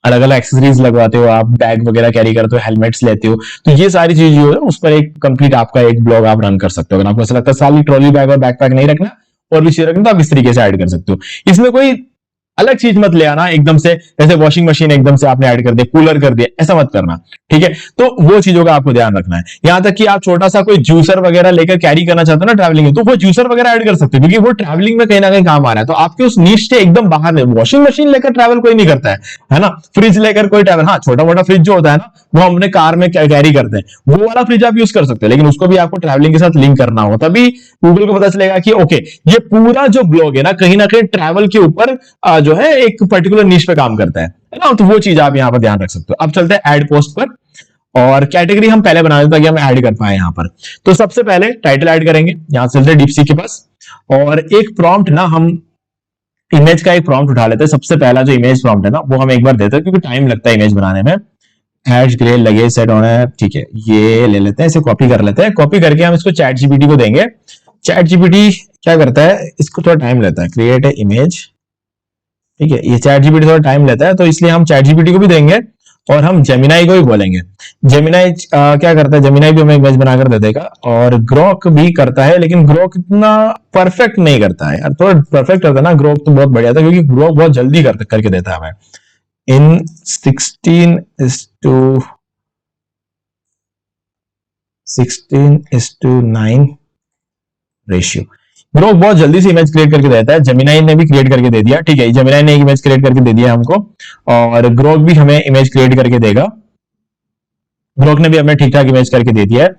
अलग अलग एक्सेसरीज लगवाते हो, आप बैग वगैरह कैरी करते हो, हेलमेट्स लेते हो, तो ये सारी चीज जो है उस पर एक कंप्लीट आपका एक ब्लॉग आप रन कर सकते हो। अगर आपको ऐसा लगता है साली ट्रॉली बैग और बैकपैक नहीं रखना और भी चीज रखना, तो आप इस तरीके से ऐड कर सकते हो। इसमें कोई अलग चीज मत ले आना एकदम से, जैसे वॉशिंग मशीन एकदम से आपने ऐड कर दिया, कूलर कर दिया, ऐसा मत करना, ठीक है। तो वो चीजों का आपको ध्यान रखना है। यहां तक कि आप छोटा सा कोई जूसर वगैरह लेकर कैरी करना चाहते हो ना ट्रैवलिंग में, तो वो जूसर वगैरह ऐड कर सकते हो, क्योंकि वो ट्रैवलिंग में कहीं ना कहीं काम आ रहा है। तो आपके उस नीश से एकदम बाहर नहीं। वॉशिंग मशीन लेकर ट्रैवल कोई नहीं करता है ना। फ्रिज लेकर कोई ट्रैवल, हाँ छोटा मोटा फ्रिज जो होता है ना, वो हम अपने कार में कैरी करते हैं, वो वाला फ्रिज आप यूज कर सकते हो, लेकिन उसको भी आपको ट्रैवलिंग के साथ लिंक करना होगा, तभी गूगल को पता चलेगा कि ओके ये पूरा जो ब्लॉग है ना कहीं ट्रैवल के ऊपर जो है एक पर्टिकुलर निश पे काम करता है ना। तो वो चीज आप यहां पर ध्यान रख सकते हो। अब चलते हैं ऐड पोस्ट पर, और कैटेगरी हम पहले बना देते ताकि हम ऐड कर पाए यहां पर। तो सबसे पहले टाइटल ऐड करेंगे, यहां चलते हैं डीपसीक के पास, और एक प्रॉम्प्ट ना हम इमेज का एक प्रॉम्प्ट उठा लेते हैं। सबसे पहला जो इमेज प्रॉम्प्ट है ना वो हम एक बार देते हैं, क्योंकि टाइम लगता है इमेज बनाने में। एज ग्रे लगे सेट होना है, ठीक है। ये ले लेते हैं, इसे कॉपी कर लेते हैं। कॉपी करके हम इसको चैट जीपीटी को देंगे। चैट जीपीटी क्या करता है, इसको थोड़ा टाइम लेता है, क्रिएट ए इमेज, ठीक है। ये चैट जीपीटी थोड़ा टाइम लेता है, तो इसलिए हम चैट जीपीटी को भी देंगे और हम जेमिनाई को भी बोलेंगे। जेमिनाई क्या करता है, जेमिनाई भी हमें इमेज बनाकर दे देगा, और ग्रोक भी करता है, लेकिन ग्रोक इतना परफेक्ट नहीं करता है यार। थोड़ा परफेक्ट करता है ना ग्रोक तो बहुत बढ़िया था, क्योंकि ग्रोक बहुत जल्दी करके देता है हमें। इन 16:9 रेशियो। ग्रोक बहुत जल्दी से इमेज क्रिएट करके देता है। जेमिनाई ने भी क्रिएट करके दे दिया, ठीक है। जेमिनाई ने एक इमेज क्रिएट करके दे दिया हमको, और ग्रोक भी हमें इमेज क्रिएट करके देगा। ग्रोक ने भी हमें ठीक ठाक इमेज करके दे दिया है।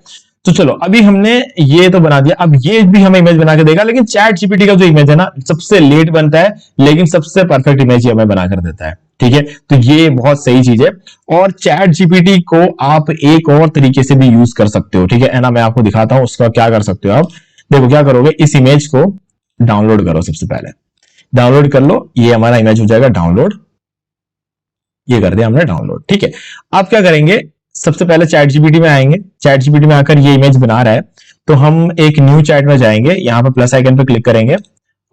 तो चलो अभी हमने ये तो बना दिया, अब ये भी हमें इमेज बना के देगा। लेकिन चैट जीपीटी का जो इमेज है ना सबसे लेट बनता है, लेकिन सबसे परफेक्ट इमेज हमें बनाकर देता है, ठीक है। तो ये बहुत सही चीज है। और चैट जीपीटी को आप एक और तरीके से भी यूज कर सकते हो, ठीक है ना। मैं आपको दिखाता हूं उसका क्या कर सकते हो आप। देखो क्या करोगे, इस इमेज को डाउनलोड करो। सबसे पहले डाउनलोड कर लो, ये हमारा इमेज हो जाएगा डाउनलोड। ये कर दिया हमने डाउनलोड, ठीक है। आप क्या करेंगे, सबसे पहले चैट जीपीटी में आएंगे। चैट जीपीटी में आकर ये इमेज बना रहा है, तो हम एक न्यू चैट में जाएंगे, यहां पर प्लस आइकन पे क्लिक करेंगे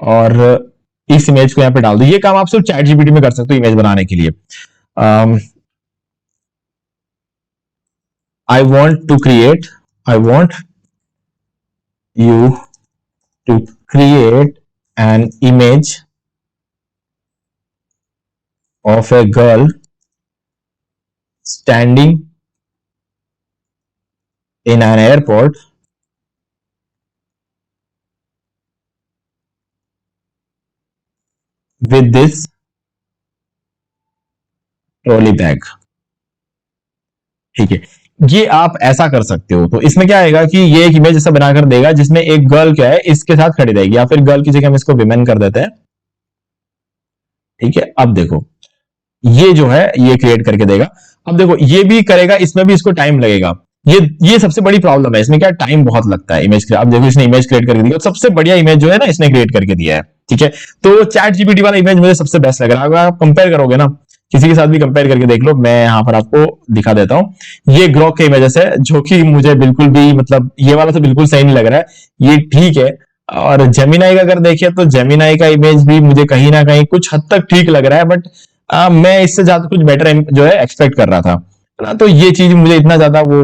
और इस इमेज को यहां पे डाल दो। ये काम आप सिर्फ चैट जीपीटी में कर सकते हो इमेज बनाने के लिए। I want you to create an image of a girl standing in an airport with this trolley bag. ठीक है, ये आप ऐसा कर सकते हो। तो इसमें क्या आएगा कि ये एक इमेज ऐसा बनाकर देगा जिसमें एक गर्ल क्या है इसके साथ खड़ी रहेगी, या फिर गर्ल की जगह हम इसको विमेन कर देते हैं। ठीक है, अब देखो ये जो है ये क्रिएट करके देगा। अब देखो ये भी करेगा, इसमें भी इसको टाइम लगेगा। ये सबसे बड़ी प्रॉब्लम है, इसमें क्या टाइम बहुत लगता है इमेज क्रिएट। अब देखो इसने इमेज क्रिएट करके दिया, सबसे बढ़िया इमेज जो है ना इसने क्रिएट करके दिया है। ठीक है, तो चैट जीपीटी वाला इमेज मुझे सबसे बेस्ट लग रहा है। अगर आप कंपेयर करोगे ना, किसी के साथ भी कंपेयर करके देख लो, मैं यहां पर आपको दिखा देता हूं। ये ग्रोक के इमेजेस है जो कि मुझे बिल्कुल भी मतलब ये वाला तो बिल्कुल सही नहीं लग रहा है, ये ठीक है। और जेमिनाई का अगर देखिए तो जेमिनाई का इमेज भी मुझे कहीं ना कहीं कुछ हद तक ठीक लग रहा है, बट मैं इससे ज्यादा कुछ बेटर जो है एक्सपेक्ट कर रहा था ना। तो ये चीज मुझे इतना ज्यादा वो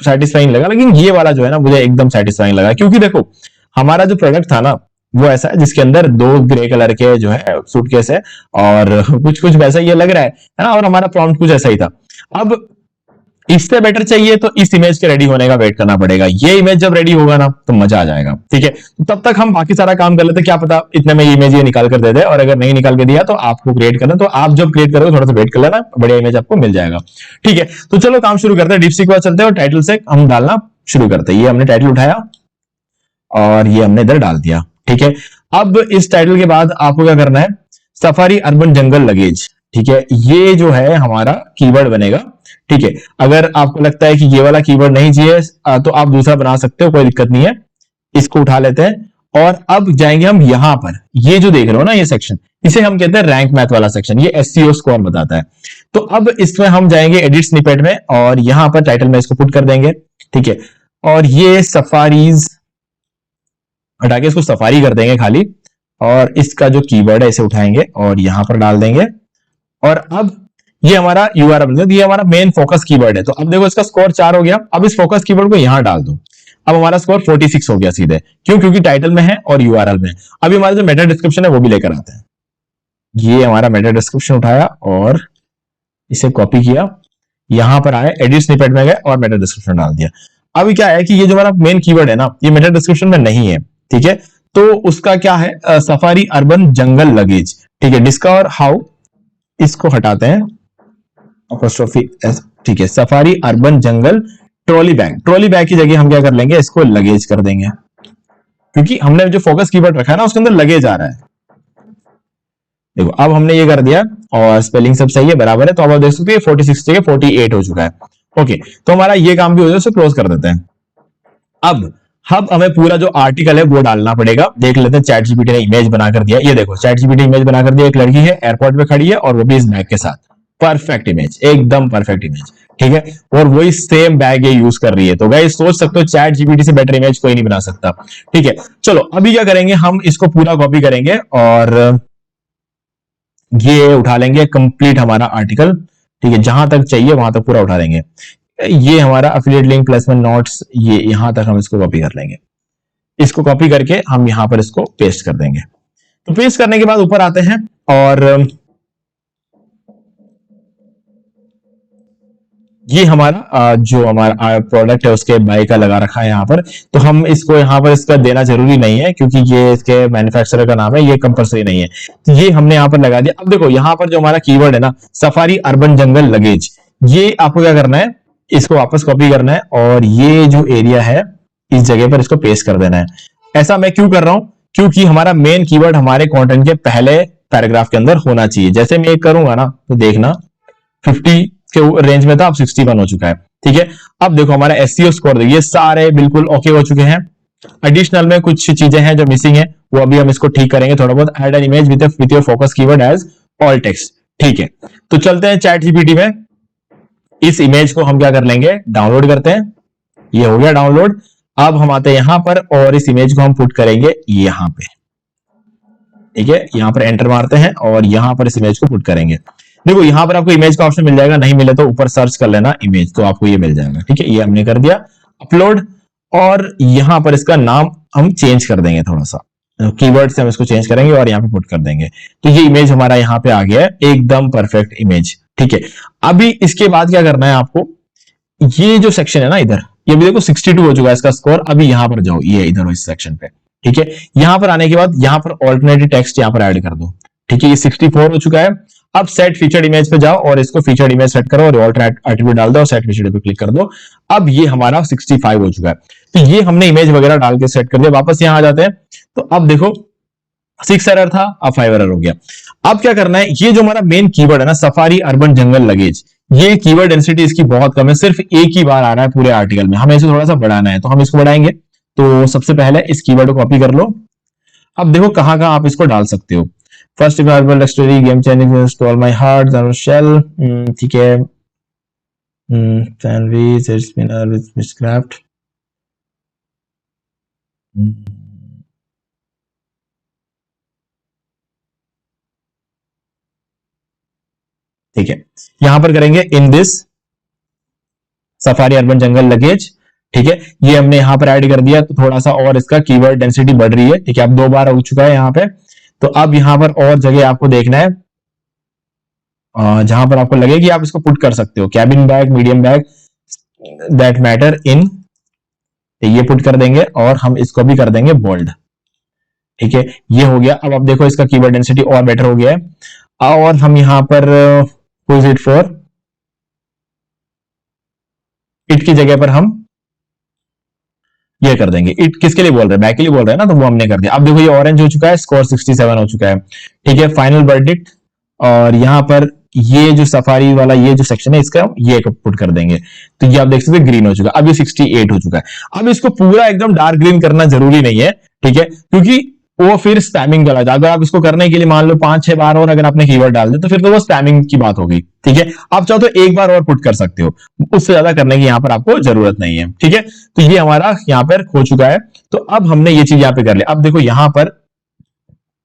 सेटिस्फाइंग लगा, लेकिन ये वाला जो है ना मुझे एकदम सेटिस्फाइंग लगा। क्योंकि देखो हमारा जो प्रोडक्ट था ना वो ऐसा है जिसके अंदर 2 ग्रे कलर के जो है सूटकेस है, और कुछ कुछ वैसा ये लग रहा है ना, और हमारा प्रॉम्प्ट कुछ ऐसा ही था। अब इससे बेटर चाहिए तो इस इमेज के रेडी होने का वेट करना पड़ेगा। ये इमेज जब रेडी होगा ना तो मजा आ जाएगा। ठीक है, तो तब तक हम बाकी सारा काम कर लेते, क्या पता इतने में इमेज ये निकाल कर दे दे। और अगर नहीं निकाल के दिया तो आपको क्रिएट करना, तो आप जब क्रिएट करोगे थोड़ा सा वेट कर लेना, बढ़िया इमेज आपको मिल जाएगा। ठीक है, तो चलो काम शुरू करते हैं। डीपसीक के बाद चलते हैं और टाइटल से हम डालना शुरू करते हैं। ये हमने टाइटल उठाया और ये हमने इधर डाल दिया। ठीक है, अब इस टाइटल के बाद आपको क्या करना है, सफारी अर्बन जंगल लगेज। ठीक है, ये जो है हमारा कीवर्ड बनेगा। ठीक है, अगर आपको लगता है कि ये वाला कीवर्ड नहीं चाहिए तो आप दूसरा बना सकते हो, कोई दिक्कत नहीं है। इसको उठा लेते हैं और अब जाएंगे हम यहां पर। ये जो देख रहे हो ना ये सेक्शन, इसे हम कहते हैं रैंक मैथ वाला सेक्शन। ये एससीओ स्कोर बताता है। तो अब इसमें हम जाएंगे एडिट स्निपेट में और यहां पर टाइटल में इसको पुट कर देंगे। ठीक है, और ये सफारीज हटा के इसको सफारी कर देंगे खाली, और इसका जो कीवर्ड है इसे उठाएंगे और यहां पर डाल देंगे। और अब ये हमारा यूआरएल, ये हमारा मेन फोकस कीवर्ड है। तो अब देखो इसका स्कोर 4 हो गया। अब इस फोकस कीवर्ड को यहां डाल दो, अब हमारा स्कोर 46 हो गया सीधे। क्यों? क्योंकि टाइटल में है और यूआरएल में। अभी हमारा जो मेटा डिस्क्रिप्शन है वो भी लेकर आते हैं। ये हमारा मेटा डिस्क्रिप्शन उठाया और इसे कॉपी किया, यहां पर आए एडिट स्निपेट में गए और मेटा डिस्क्रिप्शन डाल दिया। अभी क्या है कि ये जो हमारा मेन कीवर्ड है ना ये मेटा डिस्क्रिप्शन में नहीं है। ठीक है, तो उसका क्या है, सफारी अर्बन जंगल लगेज। ठीक है, डिस्कवर हाउ, इसको हटाते हैं अपोस्ट्रोफी एस। ठीक है, safari urban jungle trolley bag. Trolley bag की जगह हम क्या कर लेंगे, इसको लगेज कर देंगे, क्योंकि हमने जो फोकस कीवर्ड रखा है ना उसके अंदर लगेज आ रहा है। देखो अब हमने ये कर दिया और स्पेलिंग सब सही है, बराबर है। तो अब आप देख सकते हैं 46 जगह 48 हो चुका है। ओके, तो हमारा ये काम भी हो जाए, उसे क्लोज कर देते हैं। अब हमें पूरा जो आर्टिकल है वो डालना पड़ेगा। देख लेते हैं, चैट जीपीटी ने इमेज बनाकर दिया। ये देखो चैट जीपीटी इमेज बनाकर दिया, एक लड़की है एयरपोर्ट पे खड़ी है और वो भी इस बैग के साथ। परफेक्ट इमेज, एकदम परफेक्ट इमेज। ठीक है, और वही सेम बैग ये यूज कर रही है। तो गाइस सोच सकते हो चैट जीपीटी से बेटर इमेज कोई नहीं बना सकता। ठीक है, चलो अभी क्या करेंगे, हम इसको पूरा कॉपी करेंगे और ये उठा लेंगे कंप्लीट हमारा आर्टिकल। ठीक है, जहां तक चाहिए वहां तक पूरा उठा लेंगे। ये हमारा एफिलिएट लिंक प्लेसमेंट नोट्स, ये यहां तक हम इसको कॉपी कर लेंगे। इसको कॉपी करके हम यहां पर इसको पेस्ट कर देंगे। तो पेस्ट करने के बाद ऊपर आते हैं और ये हमारा जो हमारा प्रोडक्ट है उसके बाय का लगा रखा है यहाँ पर। तो हम इसको यहाँ पर इसका देना जरूरी नहीं है, क्योंकि ये इसके मैन्युफैक्चरर का नाम है, ये कंपलसरी नहीं है। तो ये हमने यहाँ पर लगा दिया। अब देखो यहाँ पर जो हमारा कीवर्ड है ना, सफारी अर्बन जंगल लगेज, ये आपको क्या करना है, इसको वापस कॉपी करना है और ये जो एरिया है इस जगह पर इसको पेस्ट कर देना है। ऐसा मैं क्यों कर रहा हूं, क्योंकि हमारा मेन कीवर्ड हमारे कंटेंट के पहले पैराग्राफ के अंदर होना चाहिए। जैसे मैं एक करूंगा ना तो देखना 50 के रेंज में था, अब 61 हो चुका है। ठीक है, अब देखो हमारा एससीओ स्कोर ये सारे बिल्कुल ओके हो चुके हैं। एडिशनल में कुछ चीजें हैं जो मिसिंग है, वो अभी हम इसको ठीक करेंगे थोड़ा बहुत। Add an image with your focus keyword as alt text. ठीक है, तो चलते हैं चैट जीपीटी में। इस इमेज को हम क्या कर लेंगे, डाउनलोड करते हैं। ये हो गया डाउनलोड। अब हम आते हैं यहां पर और इस इमेज को हम पुट करेंगे यहां पे। ठीक है, यहां पर एंटर मारते हैं और यहां पर इस इमेज को पुट करेंगे। देखो यहाँ पर आपको इमेज का ऑप्शन मिल जाएगा, नहीं मिले तो ऊपर सर्च कर लेना इमेज, तो आपको ये मिल जाएगा। ठीक है, ये हमने कर दिया अपलोड, और यहाँ पर इसका नाम हम चेंज कर देंगे, थोड़ा सा कीवर्ड से हम इसको चेंज करेंगे और यहाँ पे पुट कर देंगे। तो ये इमेज हमारा यहाँ पे आ गया है, एकदम परफेक्ट इमेज। ठीक है, अभी इसके बाद क्या करना है आपको, ये जो सेक्शन है ना इधर, ये भी देखो 62 हो चुका है इसका स्कोर। अभी यहां पर जाओ, ये इधर हो इस सेक्शन पे। ठीक है, यहां पर आने के बाद यहां पर ऑल्टरनेटिव टेक्स्ट यहां पर ऐड कर दो। ठीक है, ये 64 हो चुका है। अब सेट फीचर्ड इमेज पे जाओ और इसको फीचर्ड इमेज सेट करो और ऑल्टरनेट एट्रीब्यूट डाल दो और सेट फीचर्ड पे क्लिक कर दो। अब ये हमारा 65 हो चुका है। तो ये हमने इमेज वगैरह डाल के सेट कर दिया। वापस यहां आ जाते हैं, तो अब देखो 6 एरर था, अब 5 एरर हो गया। अब क्या करना है, ये जो हमारा मेन कीवर्ड है ना, सफारी अर्बन जंगल लगेज, ये कीवर्ड डेंसिटी इसकी बहुत कम है, सिर्फ एक ही बार आ रहा है पूरे आर्टिकल में। हमें इसे थोड़ा सा बढ़ाना है, तो हम इसको बढ़ाएंगे। तो सबसे पहले इस कीवर्ड को कॉपी कर लो। अब देखो कहां कहां आप इसको डाल सकते हो। First urban story, game changing, stole my heart, shell. ठीक है, सैंडविच, स्पिनर विद फिशक्राफ्ट। ठीक है, यहां पर करेंगे in this safari urban jungle luggage. ठीक है, ये हमने यहां पर ऐड कर दिया, तो थोड़ा सा और इसका कीवर्ड डेंसिटी बढ़ रही है। ठीक है, अब 2 बार हो चुका है यहां पे। तो अब यहां पर और जगह आपको देखना है जहां पर आपको लगे कि आप इसको पुट कर सकते हो। Cabin bag, medium bag, that matter in, ये पुट कर देंगे और हम इसको भी कर देंगे बोल्ड। ठीक है, ये हो गया। अब आप देखो इसका कीवर्ड डेंसिटी और बेटर हो गया है। और हम यहां पर पुश इट फॉर इट की जगह पर हम ये कर देंगे। इट किसके लिए बोल रहे हैं, बैक के लिए बोल रहे हैं ना, तो वो हमने कर दिया। अब देखो ये ऑरेंज हो चुका है, स्कोर 67 हो चुका है। ठीक है, फाइनल वर्डिक्ट। और यहां पर ये जो सफारी वाला ये जो सेक्शन है इसका ये पुट कर देंगे, तो ये आप देख सकते हैं ग्रीन हो चुका है। अब ये 68 हो चुका है। अब इसको पूरा एकदम डार्क ग्रीन करना जरूरी नहीं है। ठीक है, क्योंकि वो फिर स्पैमिंग चला जाए। अगर आप इसको करने के लिए मान लो 5-6 बार और अगर आपने कीवर्ड डाल दिया, तो फिर तो वो स्पैमिंग की बात हो गई। ठीक है, आप चाहो तो एक बार और पुट कर सकते हो, उससे ज्यादा करने की यहां पर आपको जरूरत नहीं है। ठीक है, तो ये हमारा यहां पर हो चुका है। तो अब हमने ये चीज यहां पे कर लिया। अब देखो यहां पर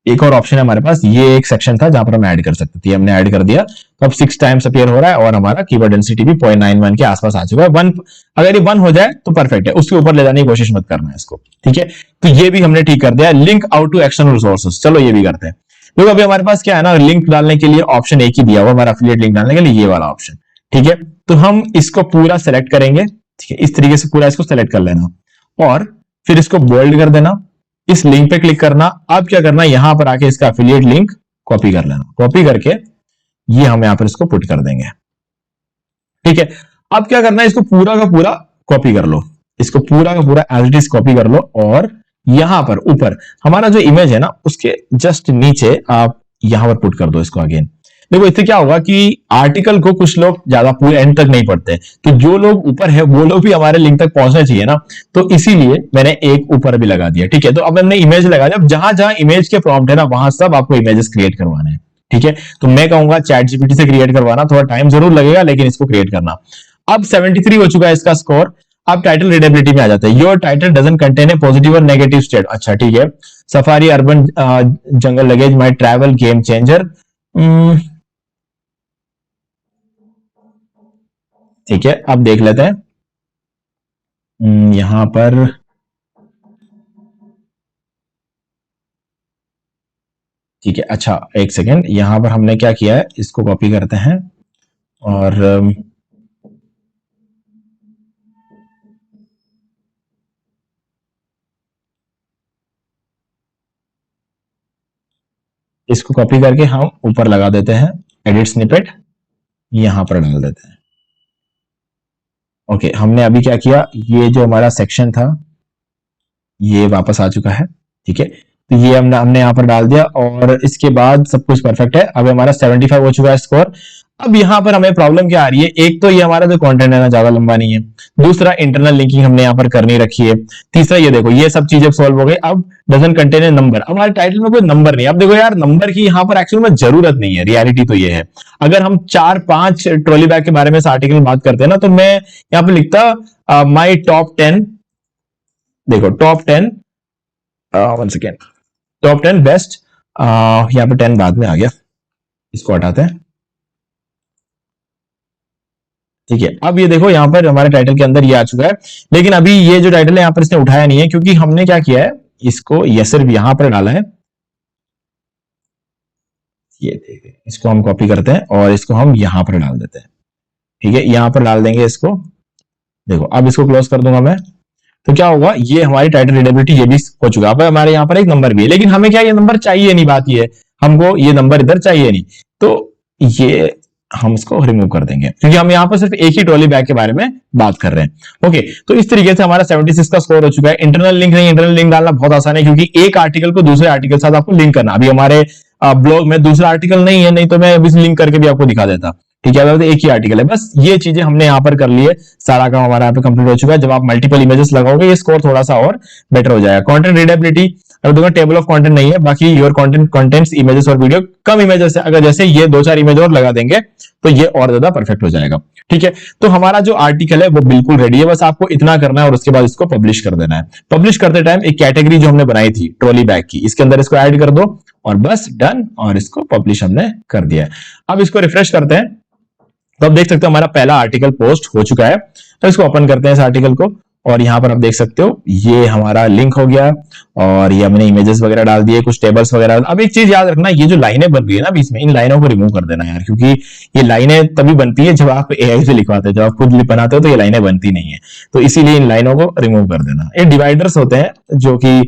एक और ऑप्शन है हमारे पास, ये एक सेक्शन था जहां पर हम ऐड कर सकते थे, हमने ऐड कर दिया। तो अब 6 टाइम्स अपीयर हो रहा है और हमारा कीवर्ड डेंसिटी भी 0.91 के आसपास आ चुका है। 1 अगर ये 1 हो जाए तो परफेक्ट है, उसके ऊपर ले जाने की कोशिश मत करना है इसको। ठीक है, तो ये भी हमने ठीक कर दिया। Link out to external resources, चलो ये भी करते हैं। देखो अभी हमारे पास क्या है ना, लिंक डालने के लिए ऑप्शन एक ही दिया हुआ हमारा, एफिलिएट लिंक डालने के लिए ये वाला ऑप्शन। ठीक है, तो हम इसको पूरा सेलेक्ट करेंगे। ठीक है, इस तरीके से पूरा इसको सेलेक्ट कर लेना और फिर इसको बोल्ड कर देना, इस लिंक पे क्लिक करना। अब क्या करना, यहां पर आके इसका एफिलिएट लिंक कॉपी कर लेना। कॉपी करके ये हम यहां पर इसको पुट कर देंगे। ठीक है, अब क्या करना है, इसको पूरा का पूरा कॉपी कर लो, इसको पूरा का पूरा एज इट इज कॉपी कर लो और यहां पर ऊपर हमारा जो इमेज है ना उसके जस्ट नीचे आप यहां पर पुट कर दो इसको अगेन। देखो इससे क्या होगा कि आर्टिकल को कुछ लोग ज्यादा पूरे एंड तक नहीं पढ़ते, तो जो लोग ऊपर है वो लोग भी हमारे लिंक तक पहुंचना चाहिए ना, तो इसीलिए मैंने एक ऊपर भी लगा दिया। ठीक है, तो अब हमने इमेज लगा दिया। अब जहां जहां इमेज के प्रॉम्प्ट है ना वहां सब आपको इमेजेस क्रिएट करवाने हैं। ठीक है, तो मैं कहूंगा चैट जीपीटी से क्रिएट करवाना, थोड़ा टाइम जरूर लगेगा लेकिन इसको क्रिएट करना। अब 73 हो चुका है इसका स्कोर। अब टाइटल रीडेबिलिटी में आ जाता है। Your title doesn't contain a positive और नेगेटिव स्टेट। अच्छा ठीक है, safari urban jungle luggage, my travel, game changer. ठीक है, अब देख लेते हैं यहां पर। ठीक है, अच्छा एक सेकेंड, यहां पर हमने क्या किया है, इसको कॉपी करते हैं और इसको कॉपी करके हम ऊपर लगा देते हैं, एडिट स्निपेट यहां पर डाल देते हैं। ओके, हमने अभी क्या किया, ये जो हमारा सेक्शन था ये वापस आ चुका है। ठीक है, तो ये हमने हमने यहाँ पर डाल दिया और इसके बाद सब कुछ परफेक्ट है। अब हमारा 75 हो चुका है स्कोर। अब यहाँ पर हमें प्रॉब्लम क्या आ रही है, एक तो ये हमारा जो कंटेंट है ना ज्यादा लंबा नहीं है, दूसरा इंटरनल लिंकिंग हमने यहाँ पर करनी रखी है, तीसरा ये देखो ये सब चीजें सॉल्व हो गई। अब डजंट कंटेन ए नंबर, अब हमारे टाइटल में कोई नंबर नहीं। अब देखो यार नंबर की यहाँ पर एक्चुअली में जरूरत नहीं है, रियलिटी तो ये है। अगर हम 4-5 ट्रॉली बैग के बारे में इस आर्टिकल में बात करते हैं ना, तो मैं यहाँ पे लिखता माई टॉप 10, देखो top 10 one second, top 10 best, यहाँ पे 10 बाद में आ गया, इसको हटाते हैं। ठीक है, अब ये देखो यहाँ पर हमारे टाइटल के अंदर ये आ चुका है, लेकिन अभी ये जो टाइटल है यहाँ पर इसने उठाया नहीं है, क्योंकि हमने क्या किया है, इसको ये सिर्फ यहां पर डाला है। ये देखिए, इसको हम कॉपी करते हैं और इसको हम यहां पर डाल देते हैं। ठीक है, यहां पर डाल देंगे इसको। देखो अब इसको क्लोज कर दूंगा मैं, तो क्या होगा, ये हमारी टाइटल रीडेबिलिटी ये भी हो चुका है। अब हमारे यहाँ पर एक नंबर भी है, लेकिन हमें क्या ये नंबर चाहिए नहीं, बात ये है हमको ये नंबर इधर चाहिए नहीं, तो ये हम इसको रिमूव कर देंगे, क्योंकि हम यहाँ पर सिर्फ एक ही ट्रॉली बैग के बारे में बात कर रहे हैं। ओके, तो इस तरीके से हमारा 76 का स्कोर हो चुका है। इंटरनल लिंक नहीं, इंटरनल लिंक डालना बहुत आसान है, क्योंकि एक आर्टिकल को दूसरे आर्टिकल के साथ आपको लिंक करना। अभी हमारे ब्लॉग में दूसरा आर्टिकल नहीं है, नहीं तो मैं अभी लिंक करके भी आपको दिखा देता। ठीक है, एक ही आर्टिकल है, बस ये चीजें हमने यहाँ पर कर ली है, सारा काम हमारा यहाँ पे कंप्लीट हो चुका है। जब आप मल्टीपल इमेजेस लगाओगे, ये स्कोर थोड़ा सा और बेटर हो जाएगा। कंटेंट रीडेबिलिटी, अगर टेबल ऑफ कंटेंट नहीं है, बाकी योर कंटेंट कंटेंट्स इमेजेस और वीडियो, कम इमेजेस है, अगर जैसे ये 2-4 इमेज और लगा देंगे तो ये और ज्यादा परफेक्ट हो जाएगा। ठीक है, तो हमारा जो आर्टिकल है वो बिल्कुल रेडी है, बस आपको इतना करना है और उसके बाद इसको पब्लिश कर देना है। पब्लिश करते टाइम एक कैटेगरी जो हमने बनाई थी ट्रॉली बैग की, इसके अंदर इसको ऐड कर दो और बस डन, और इसको पब्लिश हमने कर दिया है। अब इसको रिफ्रेश करते हैं, तो आप देख सकते हो हमारा पहला आर्टिकल पोस्ट हो चुका है। तो इसको ओपन करते हैं इस आर्टिकल को, और यहां पर आप देख सकते हो ये हमारा लिंक हो गया, और ये हमने इमेजेस वगैरह डाल दिए, कुछ टेबल्स वगैरह। अब एक चीज याद रखना, ये जो लाइनें बन रही है ना बीच में, इन लाइनों को रिमूव कर देना यार, क्योंकि ये लाइनें तभी बनती है जब आप एआई से लिखवाते हो, जब आप खुद बनाते हो तो ये लाइनें बनती नहीं है, तो इसीलिए इन लाइनों को रिमूव कर देना। ये डिवाइडर्स होते हैं जो कि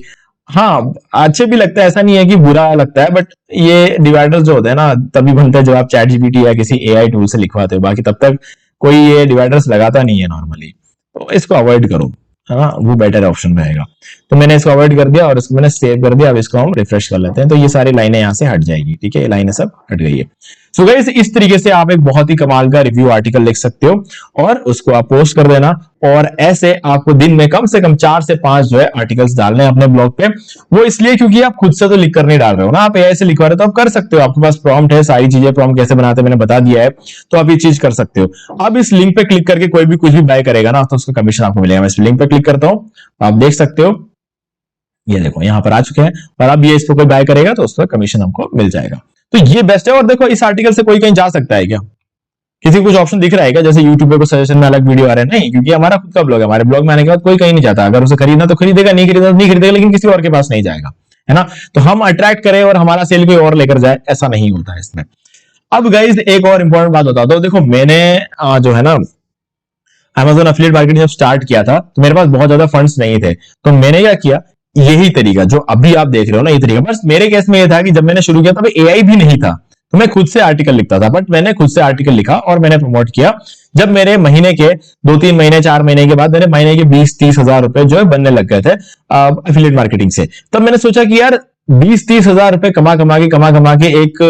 हाँ अच्छे भी लगता है, ऐसा नहीं है कि बुरा लगता है, बट ये डिवाइडर्स जो होते हैं ना तभी बनते हैं जब आप चैट जीपीटी या किसी एआई टूल से लिखवाते हो, बाकी तब तक कोई ये डिवाइडर्स लगाता नहीं है नॉर्मली, तो इसको अवॉइड करो, है ना, वो बेटर ऑप्शन रहेगा। तो मैंने इसको अवॉइड कर दिया और इसको मैंने सेव कर दिया। अब इसको हम रिफ्रेश कर लेते हैं, तो ये सारी लाइनें यहाँ से हट जाएगी। ठीक है, ये लाइनें सब हट गई है। सो गाइस, इस तरीके से आप एक बहुत ही कमाल का रिव्यू आर्टिकल लिख सकते हो और उसको आप पोस्ट कर देना, और ऐसे आपको दिन में कम से कम 4 से 5 जो है आर्टिकल्स डालने हैं अपने ब्लॉग पे। वो इसलिए क्योंकि आप खुद से तो लिख कर नहीं डाल रहे हो ना, आप एआई से लिखवा रहे हो, तो आप कर सकते हो, आपके पास प्रॉम्प्ट है, सारी चीजें प्रॉम्प्ट कैसे बनाते हैं मैंने बता दिया है, तो आप ये चीज कर सकते हो। अब इस लिंक पे क्लिक करके कोई भी कुछ भी बाय करेगा ना, तो उसका कमीशन आपको मिलेगा। मैं इस लिंक पे क्लिक करता हूँ, आप देख सकते हो, ये देखो यहाँ पर आ चुके हैं, और अब ये इस पर कोई बाय करेगा तो उसका कमीशन हमको मिल जाएगा। तो ये बेस्ट है। और देखो, इस आर्टिकल से कोई कहीं जा सकता है क्या? किसी को कुछ ऑप्शन दिख रहा है क्या? जैसे यूट्यूब पे कोई सजेशन में अलग वीडियो आ रहे हैं? नहीं, क्योंकि हमारा खुद का ब्लॉग है, हमारे ब्लॉग में आने के बाद कोई कहीं नहीं जाता। अगर उसे खरीदना तो खरीदेगा, नहीं खरीदना तो नहीं खरीदेगा, लेकिन किसी और के पास नहीं जाएगा, है ना। तो हम अट्रैक्ट करें और हमारा सेल कोई और लेकर जाए, ऐसा नहीं होता है इसमें। अब गाइज एक और इंपॉर्टेंट बात बताता हूं। देखो, मैंने जो है ना Amazon एफिलिएट मार्केटिंग जब स्टार्ट किया था, तो मेरे पास बहुत ज्यादा फंड्स नहीं थे, तो मैंने क्या किया, यही तरीका जो अभी आप देख रहे हो ना, ये तरीका। बस मेरे केस में ये था कि जब मैंने शुरू किया तब एआई भी नहीं था, तो मैं खुद से आर्टिकल लिखता था, बट मैंने खुद से आर्टिकल लिखा और मैंने प्रमोट किया। जब मेरे महीने के 2-3 महीने 4 महीने के बाद मेरे महीने के 20-30 हजार रुपए जो है बनने लग गए थे एफिलिएट मार्केटिंग से, तब मैंने सोचा कि यार 20-30 हजार रुपए कमा कमा के एक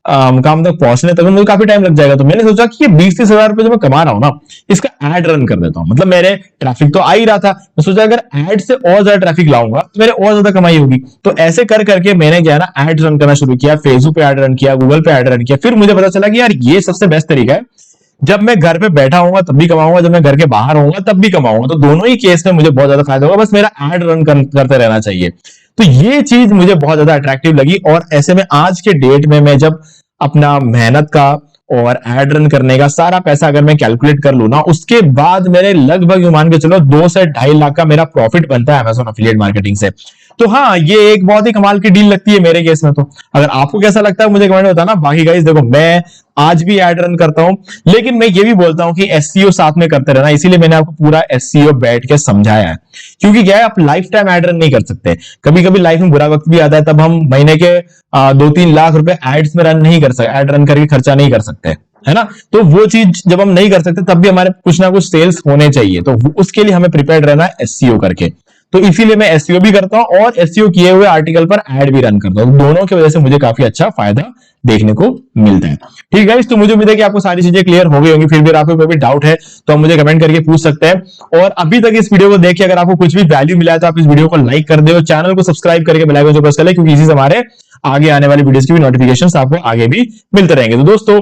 मुकाम तक पहुंचने तक मुझे काफी टाइम लग जाएगा। तो मैंने सोचा कि ये 20-30 हजार रुपए जो मैं कमा रहा हूं ना, इसका एड रन कर देता हूं। मतलब मेरे ट्रैफिक तो आ ही रहा था, मैं सोचा अगर एड से और ज्यादा ट्रैफिक लाऊंगा तो मेरे और ज्यादा कमाई होगी। तो ऐसे कर करके मैंने क्या है ना, एड रन करना शुरू किया, फेसबुक पे एड रन किया, गूगल पे एड रन किया। फिर मुझे पता चला कि यार ये सबसे बेस्ट तरीका है, जब मैं घर पे बैठा हूंगा तब भी कमाऊंगा, जब मैं घर के बाहर होऊंगा तब भी कमाऊंगा, तो दोनों ही केस में मुझे बहुत ज्यादा फायदा होगा, बस मेरा एड रन करते रहना चाहिए। तो ये चीज मुझे बहुत ज्यादा अट्रैक्टिव लगी, और ऐसे में आज के डेट में मैं जब अपना मेहनत का और एड रन करने का सारा पैसा अगर मैं कैलकुलेट कर लूं ना, उसके बाद मेरे लगभग मान के चलो 2 से 2.5 लाख का मेरा प्रॉफिट बनता है Amazon एफिलिएट मार्केटिंग से। तो हाँ, ये एक बहुत ही कमाल की डील लगती है मेरे केस में। तो अगर आपको कैसा लगता है मुझे कमेंट में बताना। बाकी गाइस देखो, मैं आज भी एड रन करता हूं, लेकिन मैं ये भी बोलता हूं कि एसईओ साथ में करते रहना, इसीलिए मैंने आपको पूरा एसईओ बैठ के समझाया है। क्योंकि क्या है, आप लाइफ टाइम एड रन नहीं कर सकते, कभी कभी लाइफ में बुरा वक्त भी आता है, तब हम महीने के 2-3 लाख रुपए एड्स में रन नहीं कर सकते, एड रन करके खर्चा नहीं कर सकते, है ना। तो वो चीज जब हम नहीं कर सकते, तब भी हमारे कुछ ना कुछ सेल्स होने चाहिए, तो उसके लिए हमें प्रिपेयर्ड रहना है एसईओ करके। तो इसीलिए मैं एसईओ भी करता हूं और एसईओ किए हुए आर्टिकल पर ऐड भी रन करता हूं। दोनों की वजह से मुझे काफी अच्छा फायदा देखने को मिलता है। ठीक है, तो मुझे उम्मीद है कि आपको सारी चीजें क्लियर हो गई होंगी। फिर भी आपको कोई भी डाउट है तो आप मुझे कमेंट करके पूछ सकते हैं। और अभी तक इस वीडियो को देखिए, अगर आपको कुछ भी वैल्यू मिला है तो आप इस वीडियो को लाइक कर दे और चैनल को सब्सक्राइब करके बेल आइकन को प्रेस कर ले, क्योंकि इसी से हमारे आगे आने वाली वीडियोस की भी नोटिफिकेशंस आपको आगे भी मिलते रहेंगे। तो दोस्तों,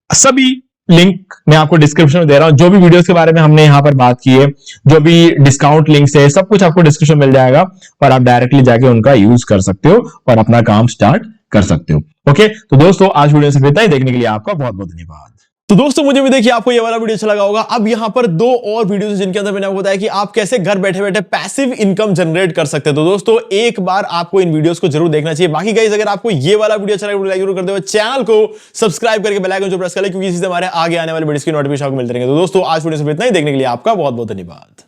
सभी लिंक मैं आपको डिस्क्रिप्शन में दे रहा हूं, जो भी वीडियोस के बारे में हमने यहां पर बात की है, जो भी डिस्काउंट लिंक्स है, सब कुछ आपको डिस्क्रिप्शन मिल जाएगा, और आप डायरेक्टली जाके उनका यूज कर सकते हो और अपना काम स्टार्ट कर सकते हो। ओके, तो दोस्तों आज वीडियो से इतना ही। देखने के लिए आपका बहुत बहुत धन्यवाद। तो दोस्तों मुझे भी देखिए आपको ये वाला वीडियो अच्छा लगा होगा। अब यहाँ पर 2 और वीडियोस हैं जिनके अंदर मैंने आपको बताया कि आप कैसे घर बैठे बैठे पैसिव इनकम जनरेट कर सकते हैं। तो दोस्तों एक बार आपको इन वीडियोस को जरूर देखना चाहिए। बाकी गाइस अगर आपको ये वाला वीडियो अच्छा लगा लाइक जरूर कर दो, चैनल को सब्सक्राइब करके बेल आइकन जो प्रेस कर ले, क्योंकि इससे हमारे आगे आने वाले वीडियोस की नोटिफिकेशन आपको मिलते रहेंगे। तो दोस्तों आज वीडियो से इतना ही, देखने के लिए आपका बहुत बहुत धन्यवाद।